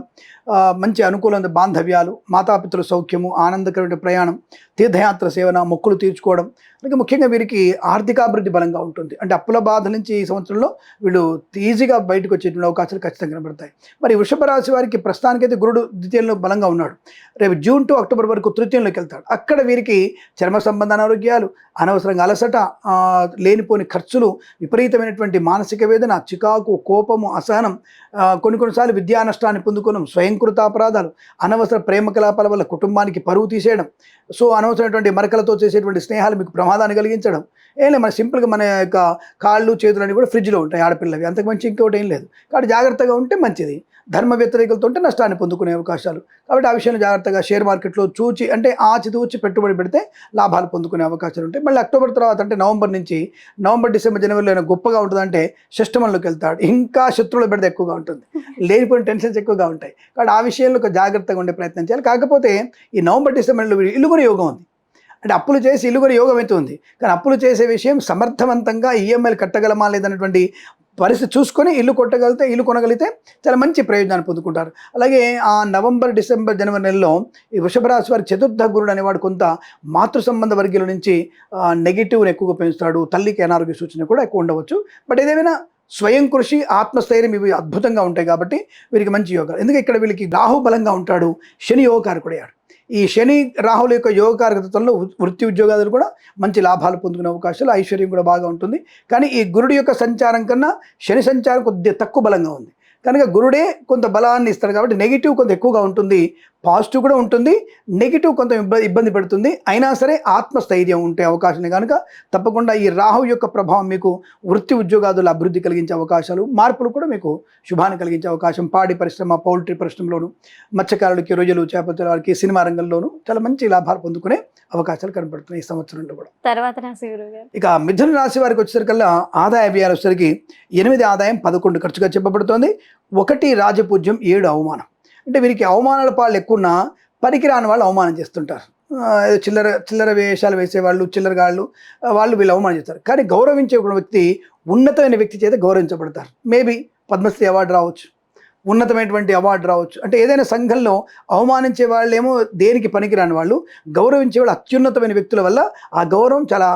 మంచి అనుకూలమైన బాంధవ్యాలు, మాతాపితృల సౌఖ్యము, ఆనందకరమైన ప్రయాణం, తీర్థయాత్ర సేవన, మొక్కులు తీర్చుకోవడం, అలాగే ముఖ్యంగా వీరికి ఆర్థికాభివృద్ధి బలంగా ఉంటుంది. అంటే అప్పుల బాధ నుంచి ఈ సంవత్సరంలో వీళ్ళు ఈజీగా బయటకు వచ్చేటువంటి అవకాశాలు ఖచ్చితంగా కనబడతాయి. మరి వృషభ రాశి వారికి ప్రస్తుతానికైతే గురుడు ద్వితీయంలో బలంగా ఉన్నాడు. రేపు జూన్ టు అక్టోబర్ వరకు తృతీయంలోకి వెళ్తాడు. అక్కడ వీరికి చర్మ సంబంధ అనారోగ్యాలు, అనవసరంగా అలసట, లేనిపోని ఖర్చులు, విపరీతమైనటువంటి మానసిక వేదన, చికాకు, కోపము, అసహనం, కొన్నిసార్లు విద్యా నష్టాన్ని పొందుకోవడం, స్వయంకృత అపరాధాలు, అనవసర ప్రేమ కలాపాల వల్ల కుటుంబానికి పరువు తీసేయడం, సో అనవసరమైనటువంటి మరకలతో చేసేటువంటి స్నేహాలు మీకు ప్రమాదాన్ని కలిగించడం. మన సింపుల్గా మన యొక్క కాళ్ళు చేతులు అన్నీ కూడా ఫ్రిడ్జ్లో ఉంటాయి ఆడపిల్లవి, అంతకు మంచి ఇంకోటి ఏం లేదు. కాబట్టి జాగ్రత్తగా ఉంటే మంచిది. ధర్మ వ్యతిరేకలతో ఉంటే నష్టాన్ని పొందుకునే అవకాశాలు. కాబట్టి ఆ విషయాన్ని జాగ్రత్తగా షేర్ మార్కెట్లో చూచి, అంటే ఆచితూచి పెట్టుబడి పెడితే లాభాలు పొందుకునే అవకాశాలు ఉంటాయి. మళ్ళీ అక్టోబర్ తర్వాత అంటే నవంబర్ డిసెంబర్ జనవరిలో అయినా గొప్పగా ఉంటుందంటే షష్టమంలోకి వెళ్తాడు. ఇంకా శత్రువుల బెడద ఎక్కువగా ఉంటుంది, లేనిపోయిన టెన్షన్స్ ఎక్కువగా ఉంటాయి. కాబట్టి ఆ విషయంలో జాగ్రత్తగా ఉండే ప్రయత్నం చేయాలి. కాకపోతే ఈ నవంబర్ డిసెంబర్లో ఇల్లు కూడా యోగం ఉంది. అంటే అప్పులు చేసి ఇల్లు కూడా యోగం అయితే ఉంది. కానీ అప్పులు చేసే విషయం సమర్థవంతంగా ఈఎంఐలు కట్టగలమా లేదన్నటువంటి పరిస్థితి చూసుకొని ఇల్లు కొనగలిగితే చాలా మంచి ప్రయోజనాన్ని పొందుకుంటారు. అలాగే ఆ నవంబర్ డిసెంబర్ జనవరి నెలలో ఈ వృషభ రాశి వారి చతుర్థ గురుడు అనేవాడు కొంత మాతృ సంబంధ వర్గీయుల నుంచి నెగిటివ్ని ఎక్కువగా పెంచుతాడు. తల్లికి అనారోగ్య సూచన కూడా ఎక్కువ ఉండవచ్చు. బట్ ఏదేమైనా స్వయం కృషి, ఆత్మస్థైర్యం ఇవి అద్భుతంగా ఉంటాయి. కాబట్టి వీరికి మంచి యోగాలు. ఎందుకంటే ఇక్కడ వీళ్ళకి రాహు బలంగా ఉంటాడు, శని యోగకారకుడయ్యాడు. ఈ శని రాహుల యొక్క యోగకారకత్వంలో వృత్తి ఉద్యోగాలు కూడా మంచి లాభాలు పొందుకునే అవకాశాలు, ఐశ్వర్యం కూడా బాగా ఉంటుంది. కానీ ఈ గురుడి యొక్క సంచారం కన్నా శని సంచారం కొద్దిగా తక్కువ బలంగా ఉంది కనుక గురుడే కొంత బలాన్ని ఇస్తాడు. కాబట్టి నెగిటివ్ కొంత ఎక్కువగా ఉంటుంది, పాజిటివ్ కూడా ఉంటుంది, నెగిటివ్ కొంత ఇబ్బంది పెడుతుంది. అయినా సరే ఆత్మస్థైర్యం ఉంటే అవకాశం కనుక తప్పకుండా ఈ రాహు యొక్క ప్రభావం మీకు వృత్తి ఉద్యోగాదుల అభివృద్ధి కలిగించే అవకాశాలు, మార్పులు కూడా మీకు శుభాన్ని కలిగించే అవకాశం. పాడి పరిశ్రమ, పౌల్ట్రీ పరిశ్రమలోను, మత్స్యకారులకి, రొయ్యలు, చేపల వారికి, సినిమా రంగంలోనూ చాలా మంచి లాభాలు పొందుకునే అవకాశాలు కనబడుతున్నాయి ఈ సంవత్సరంలో కూడా. తర్వాత రాశి గురుగారు ఇక మిథున రాశి వారికి వచ్చేసరికల్లా ఆదాయ వ్యయాలు వచ్చేసరికి 8 ఆదాయం 11 ఖర్చుగా చెప్పబడుతోంది. 1 రాజపూజ్యం 7 అవమానం. అంటే వీరికి అవమానాల పాళ్ళు ఎక్కువన్నా పనికిరాని వాళ్ళు అవమానం చేస్తుంటారు. చిల్లర వేషాలు వేసేవాళ్ళు, చిల్లరగాళ్ళు, వాళ్ళు వీళ్ళు అవమానం చేస్తారు. కానీ గౌరవించే ఒక వ్యక్తి, ఉన్నతమైన వ్యక్తి చేత గౌరవించబడతారు. మేబీ పద్మశ్రీ అవార్డు రావచ్చు, ఉన్నతమైనటువంటి అవార్డు రావచ్చు. అంటే ఏదైనా సంఘంలో అవమానించే వాళ్ళేమో దేనికి పనికిరాని వాళ్ళు, గౌరవించే వాళ్ళు అత్యున్నతమైన వ్యక్తుల వల్ల ఆ గౌరవం చాలా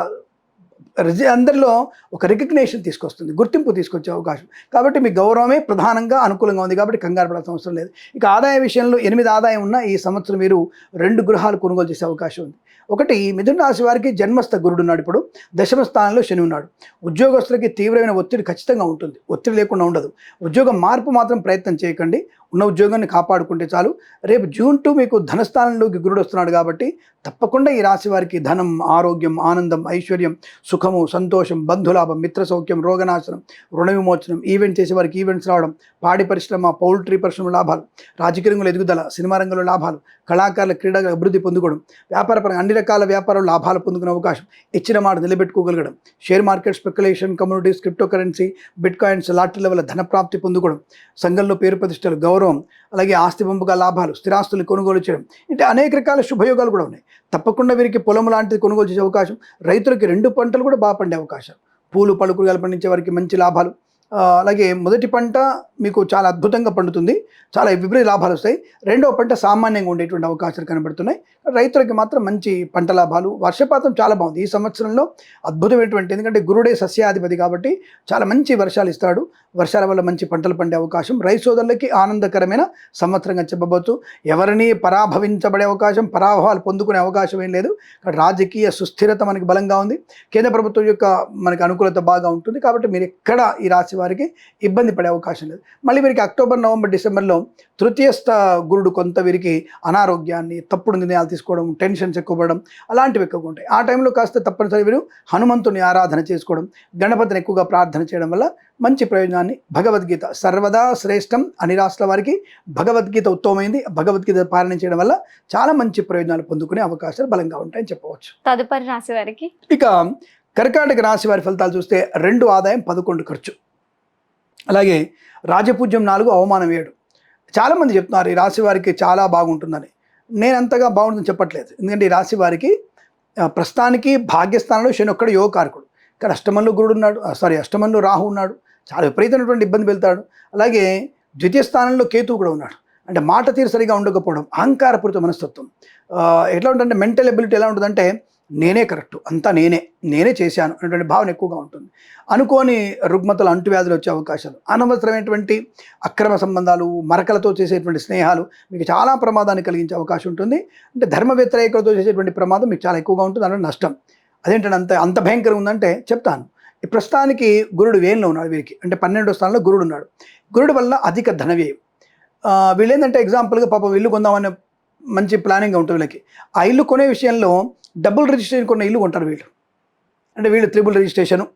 అందరిలో ఒక రికగ్నేషన్ తీసుకొస్తుంది, గుర్తింపు తీసుకొచ్చే అవకాశం. కాబట్టి మీ గౌరవమే ప్రధానంగా అనుకూలంగా ఉంది. కాబట్టి కంగారు పడాల్సిన అవసరం లేదు. ఇక ఆదాయ విషయంలో 8 ఆదాయం ఉన్న ఈ సంవత్సరం మీరు 2 గృహాలు కొనుగోలు చేసే అవకాశం ఉంది. 1 మిథున రాశి వారికి జన్మస్థ గురుడు ఉన్నాడు, ఇప్పుడు దశమ స్థానంలో శని ఉన్నాడు. ఉద్యోగస్తులకి తీవ్రమైన ఒత్తిడి ఖచ్చితంగా ఉంటుంది, ఒత్తిడి లేకుండా ఉండదు. ఉద్యోగ మార్పు మాత్రం ప్రయత్నం చేయకండి, ఉన్న ఉద్యోగాన్ని కాపాడుకుంటే చాలు. రేపు జూన్ 2 మీకు ధనస్థానంలోకి గురుడు వస్తున్నాడు. కాబట్టి తప్పకుండా ఈ రాశి వారికి ధనం, ఆరోగ్యం, ఆనందం, ఐశ్వర్యం, సుఖము, సంతోషం, బంధులాభం, మిత్ర సౌఖ్యం, రోగనాశనం, రుణ విమోచనం, ఈవెంట్ చేసే వారికి ఈవెంట్స్ రావడం, పాడి పరిశ్రమ, పౌల్ట్రీ పరిశ్రమ లాభాలు, రాజకీయ రంగంలో ఎదుగుదల, సినిమా రంగంలో లాభాలు, కళాకారుల క్రీడా అభివృద్ధి పొందుకోవడం, వ్యాపారపరంగా అన్ని రకాల వ్యాపారాలు లాభాలు పొందుకునే అవకాశం, ఇచ్చిన మాట నిలబెట్టుకోగలగడం, share market, speculation, communities, crypto currency, bit coins, లాటరీల వల్ల ధనప్రాప్తి పొందుకోవడం, సంఘంలో పేరు ప్రతిష్టలు, గౌరవం, అలాగే ఆస్తి పంపక లాభాలు, స్థిరాస్తులు కొనుగోలు చేయడం, అంటే అనేక రకాల శుభయోగాలు కూడా ఉన్నాయి. తప్పకుండా వీరికి పొలం లాంటిది కొనుగోలు చేసే అవకాశం, రైతులకి 2 పంటలు కూడా బాగా పండే అవకాశం, పూలు పళ్ళు కూరగాయలు పండించే వారికి మంచి లాభాలు. అలాగే మొదటి పంట మీకు చాలా అద్భుతంగా పండుతుంది, చాలా విపరీత లాభాలు వస్తాయి. రెండవ పంట సామాన్యంగా ఉండేటువంటి అవకాశాలు కనబడుతున్నాయి. రైతులకి మాత్రం మంచి పంట లాభాలు. వర్షపాతం చాలా బాగుంది ఈ సంవత్సరంలో, అద్భుతమైనటువంటి, ఎందుకంటే గురుడే సస్యాధిపతి కాబట్టి చాలా మంచి వర్షాలు ఇస్తాడు. వర్షాల వల్ల మంచి పంటలు పండే అవకాశం, రైతు సోదరులకి ఆనందకరమైన సంవత్సరంగా చెప్పబోతు. ఎవరిని పరాభవించబడే అవకాశం, పరాభవాలు పొందుకునే అవకాశం ఏం లేదు. రాజకీయ సుస్థిరత మనకి బలంగా ఉంది, కేంద్ర ప్రభుత్వం యొక్క మనకి అనుకూలత బాగా ఉంటుంది. కాబట్టి మీరు ఎక్కడ ఈ రాశి వారికి ఇబ్బంది పడే అవకాశం లేదు. మళ్ళీ వీరికి అక్టోబర్, నవంబర్, డిసెంబర్లో తృతీయస్థ గురుడు కొంత వీరికి అనారోగ్యాన్ని, తప్పుడు నిర్ణయాలు తీసుకోవడం, టెన్షన్స్ ఎక్కువ పడడం అలాంటివి ఎక్కువగా ఉంటాయి. ఆ టైంలో కాస్త తప్పనిసరి వీరు హనుమంతుని ఆరాధన చేసుకోవడం, గణపతిని ఎక్కువగా ప్రార్థన చేయడం వల్ల మంచి ప్రయోజనాన్ని, భగవద్గీత సర్వదా శ్రేష్టం అని రాష్ట్ర వారికి భగవద్గీత ఉత్తమమైంది. భగవద్గీత పాలన చేయడం వల్ల చాలా మంచి ప్రయోజనాలు పొందుకునే అవకాశాలు బలంగా ఉంటాయని చెప్పవచ్చు. తదుపరి రాశి వారికి ఇక కర్కాటక రాశి వారి ఫలితాలు చూస్తే 2 ఆదాయం 11 ఖర్చు, అలాగే రాజపూజ్యం 4 అవమానం 7. చాలామంది చెప్తున్నారు ఈ రాశి వారికి చాలా బాగుంటుందని. నేను అంతగా బాగుంటుందని చెప్పట్లేదు. ఎందుకంటే ఈ రాశి వారికి ప్రస్తుతానికి భాగ్యస్థానంలో శని ఒక్కడు యోగకారకుడు, ఇక్కడ అష్టమంలో గురుడు ఉన్నాడు, అష్టమంలో రాహు ఉన్నాడు, చాలా విపరీతమైనటువంటి ఇబ్బంది వెళ్తాడు. అలాగే ద్వితీయ స్థానంలో కేతువు కూడా ఉన్నాడు. అంటే మాట తీరు సరిగా ఉండకపోవడం, అహంకారపూరిత మనస్తత్వం. ఎట్లా ఉంటుందంటే మెంటల్ ఎబిలిటీ ఎలా ఉంటుందంటే నేనే కరెక్ట్, అంతా నేనే చేశాను అనేటువంటి భావన ఎక్కువగా ఉంటుంది. అనుకోని రుగ్మతలు, అంటువ్యాధులు వచ్చే అవకాశాలు, అనవసరమైనటువంటి అక్రమ సంబంధాలు, మరకలతో చేసేటువంటి స్నేహాలు మీకు చాలా ప్రమాదాన్ని కలిగించే అవకాశం ఉంటుంది. అంటే ధర్మ వ్యతిరేకతతో చేసేటువంటి ప్రమాదం మీకు చాలా ఎక్కువగా ఉంటుంది, అన్న నష్టం. అదేంటంటే అంత భయంకరంగా ఉందంటే చెప్తాను. ఈ ప్రస్తుతానికి గురుడు వేలంలో ఉన్నాడు వీరికి, అంటే 12వ స్థానంలో గురుడు ఉన్నాడు. గురుడు వల్ల అధిక ధన వ్యయం. వీళ్ళు ఏంటంటే ఎగ్జాంపుల్గా పాపం ఇల్లు కొందామనే మంచి ప్లానింగ్గా ఉంటుంది వీళ్ళకి. ఆ ఇల్లు కొనే విషయంలో డబుల్ రిజిస్ట్రేషన్ కొన్న ఇల్లు కొంటారు వీళ్ళు. అంటే వీళ్ళు త్రిబుల్ రిజిస్ట్రేషను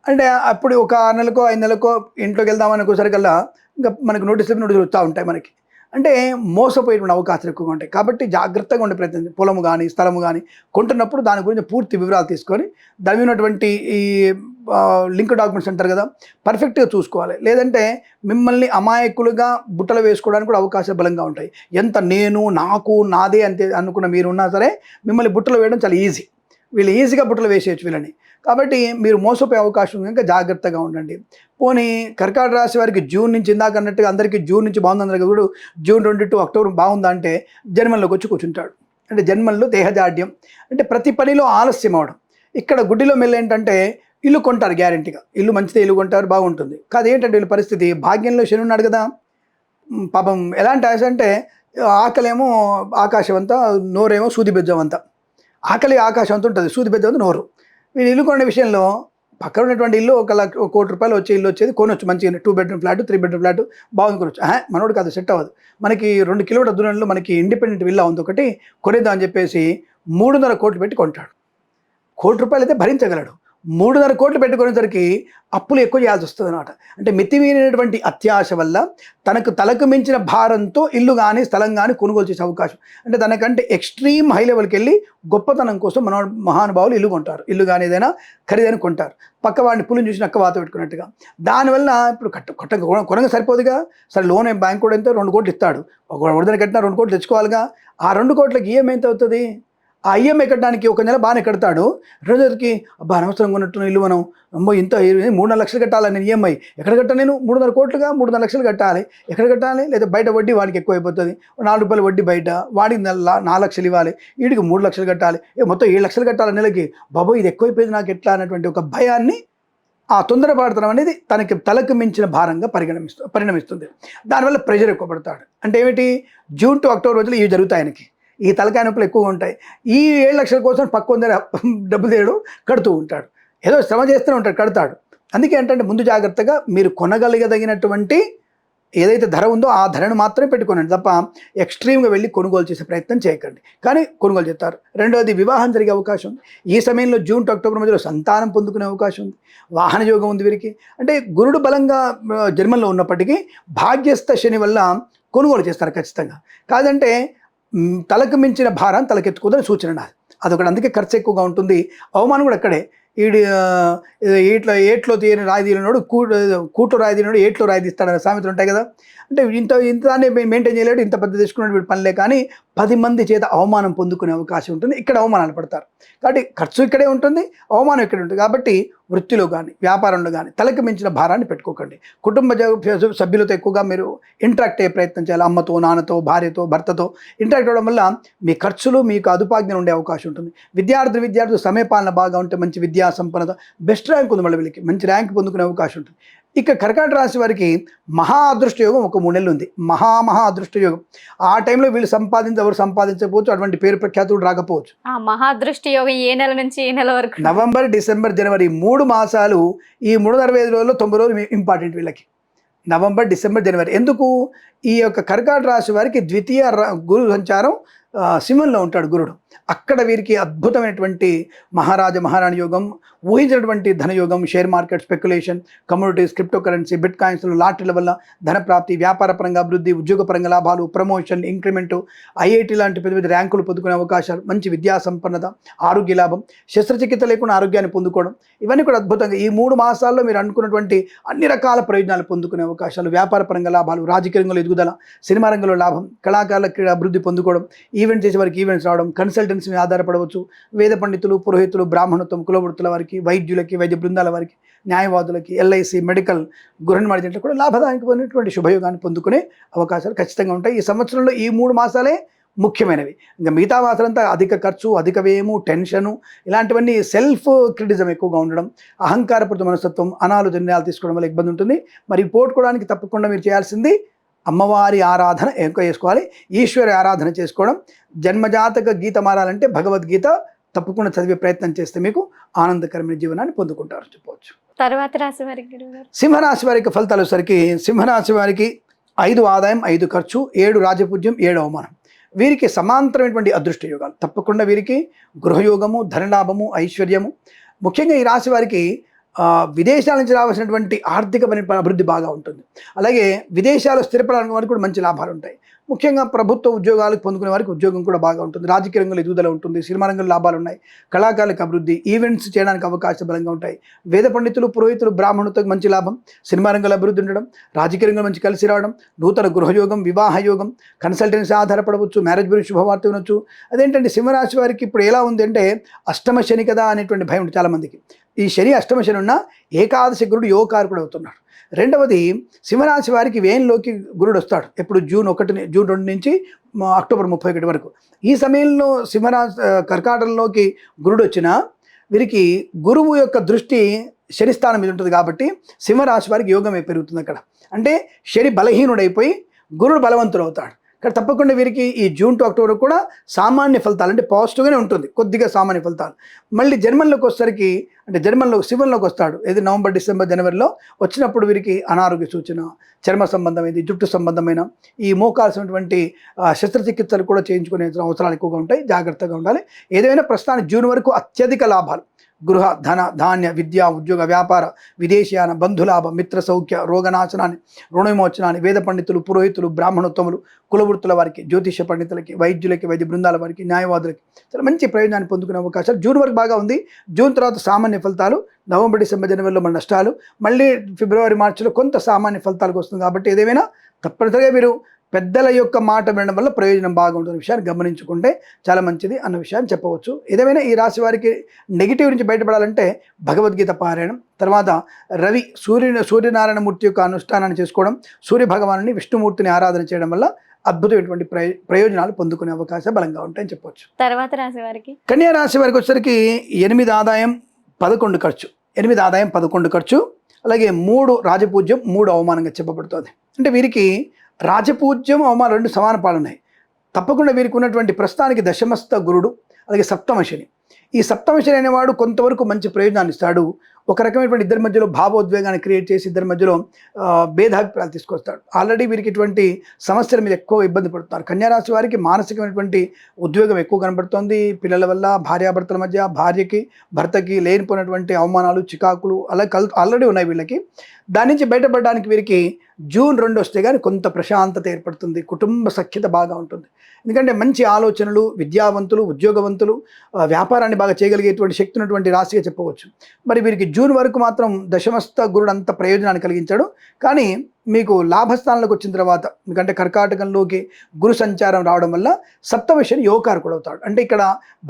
అంటే అప్పుడు ఒక 6 నెలలకో 5 నెలలకో ఇంట్లోకి వెళ్దామనుకోసరికల్లా ఇంకా మనకు నోటీసులు వస్తూ ఉంటాయి మనకి. అంటే మోసపోయేటువంటి అవకాశాలు ఎక్కువగా ఉంటాయి. కాబట్టి జాగ్రత్తగా ఉండే ప్రయత్నం, పొలము కానీ స్థలము కానీ కొంటున్నప్పుడు దాని గురించి పూర్తి వివరాలు తీసుకొని దాని ఉన్నటువంటి ఈ లింక్ డాక్యుమెంట్స్ అంటారు కదా, పర్ఫెక్ట్గా చూసుకోవాలి. లేదంటే మిమ్మల్ని అమాయకులుగా బుట్టలు వేసుకోవడానికి కూడా అవకాశాలు బలంగా ఉంటాయి. ఎంత నేను, నాకు, నాదే అంతే అనుకున్న మీరు ఉన్నా సరే మిమ్మల్ని బుట్టలు వేయడం చాలా ఈజీ. వీళ్ళు ఈజీగా బుట్టలు వేసేయచ్చు వీళ్ళని. కాబట్టి మీరు మోసపోయే అవకాశం ఉంది కనుక జాగ్రత్తగా ఉండండి. పోనీ కర్కాటక రాశి వారికి జూన్ నుంచి, ఇందాక అన్నట్టుగా అందరికీ జూన్ నుంచి బాగుంది కూడా, జూన్ 2 to అక్టోబర్ బాగుందా అంటే జన్మంలోకి వచ్చి కూర్చుంటాడు. అంటే జన్మంలో దేహజాడ్యం, అంటే ప్రతి పనిలో ఆలస్యం అవడం. ఇక్కడ గుడ్డిలో మెల్ల ఏంటంటే ఇల్లు కొంటారు గ్యారెంటీగా, ఇల్లు మంచిదే, ఇల్లు కొంటారు, బాగుంటుంది. కాదు ఏంటంటే వీళ్ళ పరిస్థితి, భాగ్యంలో శని ఉన్నాడు కదా, పాపం ఎలాంటి ఆశ అంటే ఆకలేమో ఆకాశవంతా, నోరేమో సూది బెజ్జవంతా. ఆకలి ఆకాశవంతా ఉంటుంది, సూది బెజ్జవంతా నోరు. వీళ్ళు ఇల్లు కొనే విషయంలో పక్కన ఉన్నటువంటి ఇల్లు 1 కోటి రూపాయలు వచ్చే ఇల్లు వచ్చేది కొనొచ్చు, మంచిగా 2 bedroom ఫ్లాట్ 3 bedroom ఫ్లాట్ బాగుంది కొనొచ్చు. మనోడు కాదు, సెట్ అవ్వదు. మనకి 2 కిలోమీటర్ల దూరంలో మనకి ఇండిపెండెంట్ విల్లా ఉంది ఒకటి, కొనేద్దాం అని చెప్పేసి 3.5 కోట్లు పెట్టి కొంటాడు. ₹1 కోటి అయితే భరించగలడు, 3.5 కోట్లు పెట్టుకునేసరికి అప్పులు ఎక్కువ చేయాల్సి వస్తుంది అనమాట. అంటే మితిమీరినటువంటి అత్యాశ వల్ల తలకు మించిన భారంతో ఇల్లు కానీ స్థలం కానీ కొనుగోలు చేసే అవకాశం. అంటే దానికంటే ఎక్స్ట్రీమ్ హై లెవెల్కి వెళ్ళి గొప్పతనం కోసం మహానుభావులు ఇల్లు కొంటారు, ఇల్లు కానీ ఏదైనా ఖరీదైన కొంటారు. పక్క వాడిని పులిని చూసి నక్క వాత పెట్టుకున్నట్టుగా. దానివల్ల ఇప్పుడు కొనగా సరిపోదుగా, సరే లోన్ బ్యాంక్ కూడా ఎంత 2 కోట్లు ఇస్తాడు, ఒక వరదన కట్టినా 2 కోట్లు తెచ్చుకోవాలిగా. ఆ 2 కోట్లకి ఈఎంఐ ఎంత అవుతుంది? ఆ ఈఎంఐ కట్టడానికి 1 నెల బాగానే కడతాడు, రెండోదికి అబ్బా అనవసరంగా ఉన్నట్టు ఇల్లు మనం అమ్మో ఇంత 3-4 లక్షలు కట్టాలి నేను ఈఎంఐ, ఎక్కడ కట్టాను నేను 3.5 కోట్లుగా 3-4 లక్షలు కట్టాలి, ఎక్కడ కట్టాలి? లేదా బయట వడ్డీ వాడికి ఎక్కువ అయిపోతుంది, ₹4 వడ్డీ బయట, వాడికి 4 లక్షలు ఇవ్వాలి, వీడికి 3 లక్షలు కట్టాలి, మొత్తం 7 లక్షలు కట్టాలి నెలకి, బాబో ఇది ఎక్కువైపోయింది నాకు ఎట్లా అన్నటువంటి ఒక భయాన్ని, ఆ తొందరపడతనం అనేది తలకు మించిన భారంగా పరిణమిస్తుంది. దానివల్ల ప్రెషర్ ఎక్కువ పడతాడు. అంటే ఏమిటి, జూన్ టు అక్టోబర్ రోజులు ఇవి జరుగుతాయి ఆయనకి, ఈ తలకాయ నొప్పులు ఎక్కువగా ఉంటాయి. ఈ 7 లక్షల కోసం పక్క డబ్బులు తీయడం, కడుతూ ఉంటాడు, ఏదో శ్రమ చేస్తూనే ఉంటాడు, కడతాడు. అందుకే ఏంటంటే ముందు జాగ్రత్తగా మీరు కొనగలిగదగినటువంటి ఏదైతే ధర ఉందో ఆ ధరను మాత్రమే పెట్టుకోనండి తప్ప ఎక్స్ట్రీమ్గా వెళ్ళి కొనుగోలు చేసే ప్రయత్నం చేయకండి. కానీ కొనుగోలు చేస్తారు. రెండవది, వివాహం జరిగే అవకాశం ఉంది. ఈ సమయంలో జూన్ టు అక్టోబర్ మధ్యలో సంతానం పొందుకునే అవకాశం ఉంది, వాహన యోగం ఉంది వీరికి. అంటే గురుడు బలంగా జన్మంలో ఉన్నప్పటికీ భాగ్యస్థ శని వల్ల కొనుగోలు చేస్తారు ఖచ్చితంగా. కాదంటే తలకు మించిన భారం తలకెత్తుకోదని సూచన నాది, అదొకటి. అందుకే ఖర్చు ఎక్కువగా ఉంటుంది, అవమానం కూడా అక్కడే. ఏట్లో తీయని రాయి తీయనోడు కూట్లో రాయి తీయనోడు ఏట్లో రాయి తీస్తాడనే సామెతలు ఉంటాయి కదా. అంటే ఇంత దాన్ని మెయింటైన్ చేయలేడు, ఇంత పెద్ద తెచ్చుకున్నాడు వీడు పనిలే, కానీ 10 మంది చేత అవమానం పొందుకునే అవకాశం ఉంటుంది. ఇక్కడ అవమానాలు పడతారు. కాబట్టి ఖర్చు ఇక్కడే ఉంటుంది, అవమానం ఇక్కడే ఉంటుంది. కాబట్టి వృత్తిలో కానీ వ్యాపారంలో కానీ తలకు మించిన భారాన్ని పెట్టుకోకండి. కుటుంబ సభ్యులతో ఎక్కువగా మీరు ఇంటరాక్ట్ అయ్యే ప్రయత్నం చేయాలి. అమ్మతో, నాన్నతో, భార్యతో, భర్తతో ఇంటరాక్ట్ అవ్వడం వల్ల మీ ఖర్చులు మీకు అదుపాజ్ఞలు ఉండే అవకాశం ఉంటుంది. విద్యార్థులు సమయపాలన బాగా ఉంటే మంచి విద్యా సంపన్నత, బెస్ట్ ర్యాంక్ ఉంది, మళ్ళీ వీళ్ళకి మంచి ర్యాంక్ పొందుకునే అవకాశం ఉంటుంది. ఇక కర్కాటక రాశి వారికి మహా అదృష్ట యోగం ఒక 3 నెలలు ఉంది, మహా అదృష్ట యోగం. ఆ టైంలో వీళ్ళు ఎవరు సంపాదించకపోవచ్చు, అటువంటి పేరు ప్రఖ్యాతులు రాకపోవచ్చు. మహా అదృష్ట యోగం ఏ నెల నుంచి ఏ నెల వరకు? నవంబర్, డిసెంబర్, జనవరి 3 మాసాలు. ఈ 365 రోజుల్లో 90 రోజులు ఇంపార్టెంట్ వీళ్ళకి, నవంబర్, డిసెంబర్, జనవరి. ఎందుకు? ఈ యొక్క కర్కాటక రాశి వారికి ద్వితీయ గురు సంచారం సింహంలో ఉంటాడు గురుడు. అక్కడ వీరికి అద్భుతమైనటువంటి మహారాణి యోగం, ఊహించినటువంటి ధనయోగం, share market, speculation, communities, crypto currency, bit కాయిన్స్లు, లాటరీల వల్ల ధన ప్రాప్తి, వ్యాపార పరంగా అభివృద్ధి, ఉద్యోగపరంగా లాభాలు, ప్రమోషన్, ఇంక్రిమెంటు, ఐఐటి లాంటి పెద్ద పెద్ద ర్యాంకులు పొందుకునే అవకాశాలు, మంచి విద్యా సంపన్నత, ఆరోగ్య లాభం, శస్త్రచికిత్స లేకుండా ఆరోగ్యాన్ని పొందుకోవడం, ఇవన్నీ కూడా అద్భుతంగా ఈ 3 మాసాల్లో మీరు అనుకున్నటువంటి అన్ని రకాల ప్రయోజనాలు పొందుకునే అవకాశాలు, వ్యాపార పరంగా లాభాలు, రాజకీయ రంగంలో ఎదుగుదల, సినిమా రంగంలో లాభం, కళాకారుల అభివృద్ధి పొందుకోవడం, ఈవెంట్ చేసే వారికి ఈవెంట్స్ రావడం, కన్సల్టెన్సీ మీద ఆధారపడవచ్చు, వేద పండితులు, పురోహితులు, బ్రాహ్మణత్వం, కులవృత్తుల వారికి, వైద్యులకి, వైద్య బృందాల వారికి న్యాయవాదులకి, ఎల్ఐసి, మెడికల్, గృహ నిర్మాణ జంటలకు కూడా లాభదాయకమైనటువంటి శుభయోగాన్ని పొందుకునే అవకాశాలు ఖచ్చితంగా ఉంటాయి. ఈ సంవత్సరంలో ఈ 3 మాసాలే ముఖ్యమైనవి. ఇంకా మిగతా మాసాలంతా అధిక ఖర్చు, అధిక వ్యయము, టెన్షను, ఇలాంటివన్నీ సెల్ఫ్ క్రిటిసిజం ఎక్కువగా ఉండడం, అహంకారపూరిత మనస్తత్వం, అనాలోచిత నిర్ణయాలు తీసుకోవడం వల్ల ఇబ్బంది ఉంటుంది. మరి పోగొట్టుకోవడానికి తప్పకుండా మీరు చేయాల్సింది అమ్మవారి ఆరాధన ఎక్కువ చేసుకోవాలి, ఈశ్వరి ఆరాధన చేసుకోవడం. జన్మజాతక గీత మారాలంటే భగవద్గీత తప్పకుండా చదివే ప్రయత్నం చేస్తే మీకు ఆనందకరమైన జీవనాన్ని పొందుకుంటారు చెప్పవచ్చు. తర్వాత రాశి వారికి గురువుగారు? సింహరాశి వారికి ఫలితాలు వచ్చేసరికి సింహరాశి వారికి 5 ఆదాయం, 5 ఖర్చు, 7 రాజపూజ్యం, 7 అవమానం. వీరికి సమాంతరమైనటువంటి అదృష్ట యోగాలు. తప్పకుండా వీరికి గృహయోగము, ధనలాభము, ఐశ్వర్యము. ముఖ్యంగా ఈ రాశి వారికి విదేశాల నుంచి రావాల్సినటువంటి ఆర్థికమైన అభివృద్ధి బాగా ఉంటుంది. అలాగే విదేశాల్లో స్థిరపడాలని వారికి కూడా మంచి లాభాలు ఉంటాయి. ముఖ్యంగా ప్రభుత్వ ఉద్యోగాలకు పొందుకునే వారికి ఉద్యోగం కూడా బాగా ఉంటుంది. రాజకీయ రంగంలో ఎదుగుదల ఉంటుంది. సినిమా రంగంలో లాభాలు ఉన్నాయి. కళాకారులకు అభివృద్ధి, ఈవెంట్స్ చేయడానికి అవకాశం బలంగా ఉంటాయి. వేద పండితులు, పురోహితులు, బ్రాహ్మణులకు మంచి లాభం, సినిమా రంగంలో అభివృద్ధి ఉండడం, రాజకీయ రంగంలో మంచి కలిసి రావడం, నూతన గృహయోగం, వివాహ యోగం, కన్సల్టెన్సీ ఆధారపడవచ్చు, మ్యారేజ్ గురించి శుభవార్త వినొచ్చు. అదేంటంటే సింహరాశి వారికి ఇప్పుడు ఎలా ఉంది అంటే అష్టమ శని కదా అనేటువంటి భయం ఉంటుంది చాలామందికి. ఈ శని అష్టమ శని ఉన్న ఏకాదశి గురుడు యోగకారకుడు అవుతున్నాడు. రెండవది సింహరాశి వారికి వేయంలోకి గురుడు వస్తాడు. ఎప్పుడు జూన్ 2 నుంచి అక్టోబర్ 31 వరకు. ఈ సమయంలో కర్కాటకంలోకి గురుడు వచ్చినా వీరికి గురువు యొక్క దృష్టి శని స్థానం మీద ఉంటుంది కాబట్టి సింహరాశి వారికి యోగమే పెరుగుతుంది అక్కడ. అంటే శని బలహీనుడైపోయి గురుడు బలవంతుడు అవుతాడు. కానీ తప్పకుండా వీరికి ఈ జూన్ టు అక్టోబర్ కూడా సామాన్య ఫలితాలు, అంటే పాజిటివ్గానే ఉంటుంది, కొద్దిగా సామాన్య ఫలితాలు. మళ్ళీ జన్మంలోకి వచ్చేసరికి అంటే సింహంలోకి వస్తాడు. ఏది నవంబర్, డిసెంబర్, జనవరిలో వచ్చినప్పుడు వీరికి అనారోగ్య సూచన, చర్మ సంబంధమైనది, జుట్టు సంబంధమైన ఈ మోకాల్సినటువంటి శస్త్రచికిత్సలు కూడా చేయించుకునే అవసరాలు ఎక్కువగా ఉంటాయి. జాగ్రత్తగా ఉండాలి. ఏదైనా ప్రస్తుతానికి జూన్ వరకు అత్యధిక లాభాలు గృహ, ధన, ధాన్య, విద్య, ఉద్యోగ, వ్యాపార, విదేశీయాన, బంధులాభ, మిత్ర సౌఖ్య, రోగనాశనాన్ని, రుణ విమోచనాన్ని, వేద పండితులు, పురోహితులు, బ్రాహ్మణోత్తములు, కులవృత్తుల వారికి, జ్యోతిష పండితులకి, వైద్యులకి, వైద్య బృందాల వారికి, న్యాయవాదులకి చాలా మంచి ప్రయోజనాన్ని పొందుకునే అవకాశాలు జూన్ వరకు బాగా ఉంది. జూన్ తర్వాత సామాన్య ఫలితాలు, నవంబర్, డిసెంబర్, జనవరిలో మన నష్టాలు, మళ్ళీ ఫిబ్రవరి, మార్చిలో కొంత సామాన్య ఫలితాలకు వస్తుంది. కాబట్టి ఏదేమైనా తప్పనిసరిగా మీరు పెద్దల యొక్క మాట వినడం వల్ల ప్రయోజనం బాగుంటున్న విషయాన్ని గమనించుకుంటే చాలా మంచిది అన్న విషయాన్ని చెప్పవచ్చు. ఏదేమైనా ఈ రాశి వారికి నెగిటివ్ నుంచి బయటపడాలంటే భగవద్గీత పారాయణం, తర్వాత రవి సూర్యనారాయణ మూర్తి యొక్క అనుష్ఠానాన్ని చేసుకోవడం, సూర్య భగవానుని, విష్ణుమూర్తిని ఆరాధన చేయడం వల్ల అద్భుతమైనటువంటి ప్రయోజనాలు పొందుకునే అవకాశం బలంగా ఉంటాయని చెప్పవచ్చు. తర్వాత రాశి వారికి కన్యా రాశి వారికి వచ్చేసరికి 8 ఆదాయం, 11 ఖర్చు. 8 ఆదాయం, 11 ఖర్చు. అలాగే 3 రాజపూజ్యం, 3 అవమానంగా చెప్పబడుతుంది. అంటే వీరికి రాజపూజ్యం, అవమానం 2 సమాన పాలున్నాయి. తప్పకుండా వీరికి ఉన్నటువంటి ప్రస్తుతానికి దశమస్థ గురుడు, అలాగే సప్తమ శని. ఈ సప్తమ శని అనేవాడు కొంతవరకు మంచి ప్రయోజనాన్ని ఇస్తాడు. ఒక రకమైనటువంటి ఇద్దరి మధ్యలో భావోద్వేగాన్ని క్రియేట్ చేసి ఇద్దరి మధ్యలో భేదాభిప్రాయాలు తీసుకొస్తాడు. ఆల్రెడీ వీరికి ఇటువంటి సమస్యల మీద ఎక్కువ ఇబ్బంది పడుతున్నారు. కన్యారాశి వారికి మానసికమైనటువంటి ఉద్వేగం ఎక్కువ కనబడుతోంది. పిల్లల వల్ల, భార్యాభర్తల మధ్య, భార్యకి భర్తకి లేనిపోయినటువంటి అవమానాలు, చికాకులు అలా ఆల్రెడీ ఉన్నాయి వీళ్ళకి. దాని నుంచి బయటపడడానికి వీరికి జూన్ 2 వస్తే కానీ కొంత ప్రశాంతత ఏర్పడుతుంది. కుటుంబ సఖ్యత బాగా ఉంటుంది. ఎందుకంటే మంచి ఆలోచనలు, విద్యావంతులు, ఉద్యోగవంతులు, వ్యాపారాన్ని బాగా చేయగలిగేటువంటి శక్తి ఉన్నటువంటి రాశిగా చెప్పవచ్చు. మరి వీరికి జూన్ వరకు మాత్రం దశమస్థ గురుడు అంత ప్రయోజనాన్ని కలిగించాడు. కానీ మీకు లాభస్థానంలోకి వచ్చిన తర్వాత, ఎందుకంటే కర్కాటకంలోకి గురు సంచారం రావడం వల్ల సప్తమ శని యోగకారకుడు అవుతాడు. అంటే ఇక్కడ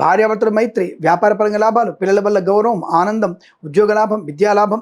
భార్యాభర్తల మైత్రి, వ్యాపారపరంగా లాభాలు, పిల్లల వల్ల గౌరవం, ఆనందం, ఉద్యోగ లాభం, విద్యా లాభం,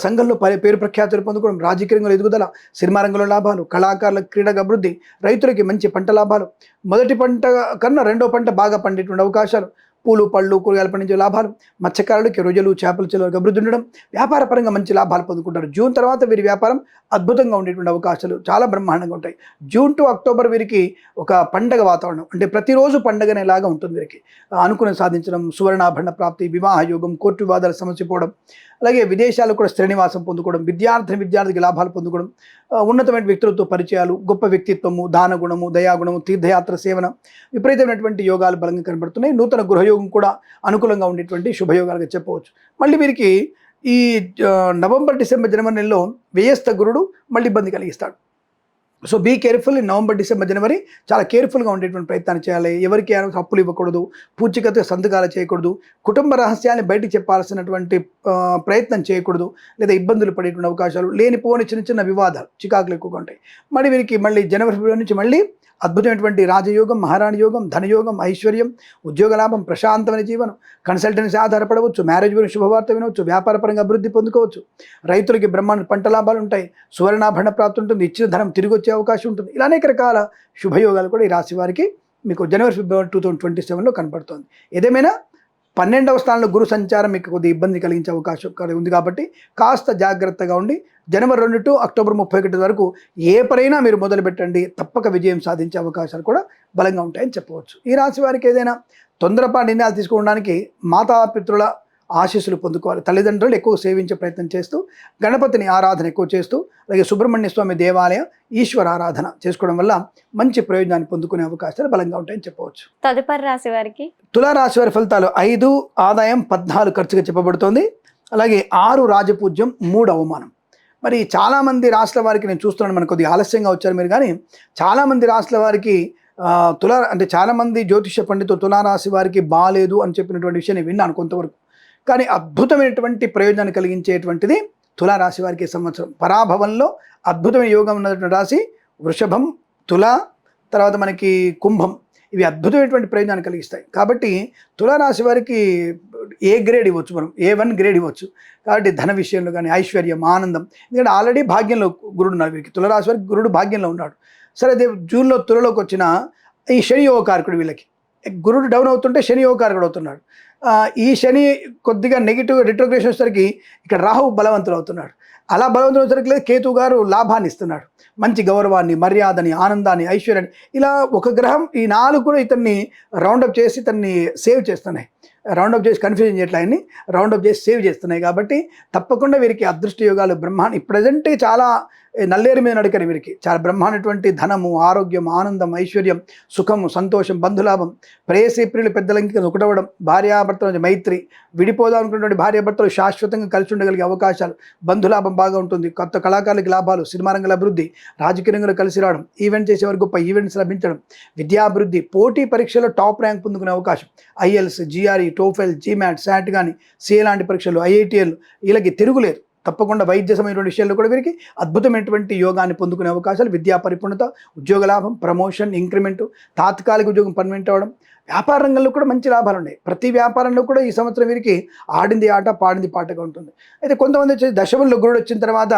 సంఘంలో పేరు ప్రఖ్యాతులు పొందుకోవడం, రాజకీయ రంగంలో ఎదుగుదల, సినిమా రంగంలో లాభాలు, కళాకారుల క్రీడగా అభివృద్ధి, రైతులకి మంచి పంట లాభాలు, మొదటి పంట కన్నా 2వ పంట బాగా పండేటువంటి అవకాశాలు, పూలు, పళ్ళు, కూరగాయలు పండించే లాభాలు, మత్స్యకారులకి రొయ్యలు, చేపల చెరువులకు అభివృద్ధి ఉండడం, వ్యాపార పరంగా మంచి లాభాలు పొందుకుంటారు. జూన్ తర్వాత వీరి వ్యాపారం అద్భుతంగా ఉండేటువంటి అవకాశాలు చాలా బ్రహ్మాండంగా ఉంటాయి. జూన్ టు అక్టోబర్ వీరికి ఒక పండగ వాతావరణం, అంటే ప్రతిరోజు పండగనేలాగా ఉంటుంది వీరికి. అనుకుని సాధించడం, సువర్ణాభరణ ప్రాప్తి, వివాహ యోగం, కోర్టు వివాదాలు సమస్య పోవడం, అలాగే విదేశాల్లో కూడా స్థిర నివాసం పొందుకోవడం, విద్యార్థికి లాభాలు పొందుకోవడం, ఉన్నతమైన వ్యక్తులతో పరిచయాలు, గొప్ప వ్యక్తిత్వము, దానగుణము, దయాగుణము, తీర్థయాత్ర సేవన, విపరీతమైనటువంటి యోగాలు బలంగా కనబడుతున్నాయి. నూతన గృహయోగం కూడా అనుకూలంగా ఉండేటువంటి శుభయోగాలుగా చెప్పవచ్చు. మళ్ళీ వీరికి ఈ నవంబర్, డిసెంబర్, జనవరి నెలలో వ్యయస్థ గురుడు మళ్ళీ ఇబ్బంది కలిగిస్తాడు. So be careful. In November, December, January చాలా కేర్ఫుల్గా ఉండేటువంటి ప్రయత్నాన్ని చేయాలి. ఎవరికి అప్పులు ఇవ్వకూడదు, పూచికతో సంతకాలు చేయకూడదు, కుటుంబ రహస్యాన్ని బయటికి చెప్పాల్సినటువంటి ప్రయత్నం చేయకూడదు, లేదా ఇబ్బందులు పడేటువంటి అవకాశాలు, లేనిపోని చిన్న చిన్న వివాదాలు, చికాకులు ఎక్కువగా ఉంటాయి. మరి వీరికి మళ్ళీ జనవరి, ఫిబ్రవరి నుంచి మళ్ళీ అద్భుతమైనటువంటి రాజయోగం, మహారాణి యోగం, ధనయోగం, ఐశ్వర్యం, ఉద్యోగ లాభం, ప్రశాంతమైన జీవనం, కన్సల్టెన్సీ ఆధారపడవచ్చు, మ్యారేజ్ గురించి శుభవార్త వినవచ్చు, వ్యాపారపరంగా అభివృద్ధి పొందుకోవచ్చు, రైతులకి బ్రహ్మాండ పంట లాభాలు ఉంటాయి, సువర్ణాభరణ ప్రాప్తి ఉంటుంది, ఇచ్చిన ధనం తిరిగి వచ్చే అవకాశం ఉంటుంది. ఇలా అనేక రకాల శుభయోగాలు కూడా ఈ రాశి వారికి మీకు జనవరి ఫిబ్రవరి 2027లో కనపడుతుంది. ఏదేమైనా 12వ స్థానంలో గురు సంచారం మీకు కొద్దిగా ఇబ్బంది కలిగించే అవకాశం ఉంది కాబట్టి కాస్త జాగ్రత్తగా ఉండి జనవరి 2 టు అక్టోబర్ 31 వరకు ఏ పనైనా మీరు మొదలు పెట్టండి, తప్పక విజయం సాధించే అవకాశాలు కూడా బలంగా ఉంటాయని చెప్పవచ్చు. ఈ రాశి వారికి ఏదైనా తొందరపాటు నిర్ణయాలు తీసుకోవడానికి మాతాపితృల ఆశీస్సులు పొందుకోవాలి. తల్లిదండ్రులు ఎక్కువ సేవించే ప్రయత్నం చేస్తూ గణపతిని ఆరాధన ఎక్కువ చేస్తూ అలాగే సుబ్రహ్మణ్య స్వామి దేవాలయ ఈశ్వర ఆరాధన చేసుకోవడం వల్ల మంచి ప్రయోజనాన్ని పొందుకునే అవకాశాలు బలంగా ఉంటాయని చెప్పవచ్చు. తదుపరి రాశి వారికి తులారాశి వారి ఫలితాలు 5 ఆదాయం 14 ఖర్చుగా చెప్పబడుతోంది. అలాగే 6 రాజపూజ్యం 3 అవమానం. మరి చాలామంది రాశుల వారికి నేను చూస్తున్నాను, మనకు కొద్దిగా ఆలస్యంగా వచ్చారు మీరు, కానీ చాలామంది రాశుల వారికి అంటే చాలామంది జ్యోతిష పండితులు తులారాశి వారికి బాలేదు అని చెప్పినటువంటి విషయాన్ని విన్నాను కొంతవరకు. కానీ అద్భుతమైనటువంటి ప్రయోజనాన్ని కలిగించేటువంటిది తులారాశి వారికి సంవత్సరం. పరాభవంలో అద్భుతమైన యోగం ఉన్నటువంటి రాశి వృషభం, తుల, తర్వాత మనకి కుంభం. ఇవి అద్భుతమైనటువంటి ప్రయోజనాన్ని కలిగిస్తాయి. కాబట్టి తులారాశి వారికి ఏ గ్రేడ్ ఇవ్వచ్చు, మనం A1 గ్రేడ్ ఇవ్వచ్చు. కాబట్టి ధన విషయంలో కానీ ఐశ్వర్యం, ఆనందం, ఎందుకంటే ఆల్రెడీ భాగ్యంలో గురుడు ఉన్నాడు వీరికి. తులారాశి వారికి గురుడు భాగ్యంలో ఉన్నాడు. సరే, అదే జూన్లో తులలోకి వచ్చిన ఈ శని యోగకారకుడు, వీళ్ళకి గురుడు డౌన్ అవుతుంటే శని యోగకారకుడు అవుతున్నాడు. ఈ శని కొద్దిగా నెగిటివ్ రిట్రోగ్రేషన్ వచ్చేసరికి ఇక్కడ రాహువు బలవంతులు అవుతున్నాడు. అలా బలవంతులు వచ్చేసరికి లేదు, కేతు గారు లాభాన్ని ఇస్తున్నాడు, మంచి గౌరవాన్ని, మర్యాదని, ఆనందాన్ని, ఐశ్వర్యాన్ని. ఇలా ఒక గ్రహం ఈ 4 కూడా ఇతన్ని రౌండప్ చేసి ఇతన్ని సేవ్ చేస్తున్నాయి. రౌండప్ చేసి కన్ఫ్యూజన్ చేయట్లయిని రౌండప్ చేసి సేవ్ చేస్తున్నాయి. కాబట్టి తప్పకుండా వీరికి అదృష్ట యోగాలు బ్రహ్మాండ ప్రజెంట్ చాలా నల్లేరు మీద నడకని వీరికి చాలా బ్రహ్మాండటువంటి ధనము, ఆరోగ్యం, ఆనందం, ఐశ్వర్యం, సుఖము, సంతోషం, బంధులాభం, ప్రేయసి ప్రియులు పెద్దలంకి ఒకటవడం, భార్యాభర్తల మైత్రి, విడిపోదాం అనుకున్నటువంటి భార్యాభర్తలు శాశ్వతంగా కలిసి ఉండగలిగే అవకాశాలు, బంధులాభం బాగా ఉంటుంది, కొత్త కళాకారులకి లాభాలు, సినిమా రంగంలో అభివృద్ధి, రాజకీయ రంగంలో కలిసి రావడం, ఈవెంట్ చేసేవారు గొప్ప ఈవెంట్స్ లభించడం, విద్యాభివృద్ధి, పోటీ పరీక్షలో టాప్ ర్యాంక్ పొందుకునే అవకాశం, IELTS, GRE, TOEFL, GMAT, SAT కానీ సిఏ లాంటి పరీక్షలు, ఐఐటిఎల్, వీళ్ళకి తిరుగులేదు. తప్పకుండా వైద్య సంబంధించిన విషయాల్లో కూడా వీరికి అద్భుతమైనటువంటి యోగాన్ని పొందుకునే అవకాశాలు, విద్యా పరిపూర్ణత, ఉద్యోగ లాభం, ప్రమోషన్, ఇంక్రిమెంట్, తాత్కాలిక ఉద్యోగం పర్మనెంట్ అవ్వడం, వ్యాపార రంగంలో కూడా మంచి లాభాలు ఉన్నాయి. ప్రతి వ్యాపారంలో కూడా ఈ సంవత్సరం వీరికి ఆడింది ఆట, పాడింది పాటగా ఉంటుంది. అయితే కొంతమంది వచ్చి దశమంలో గురుడు వచ్చిన తర్వాత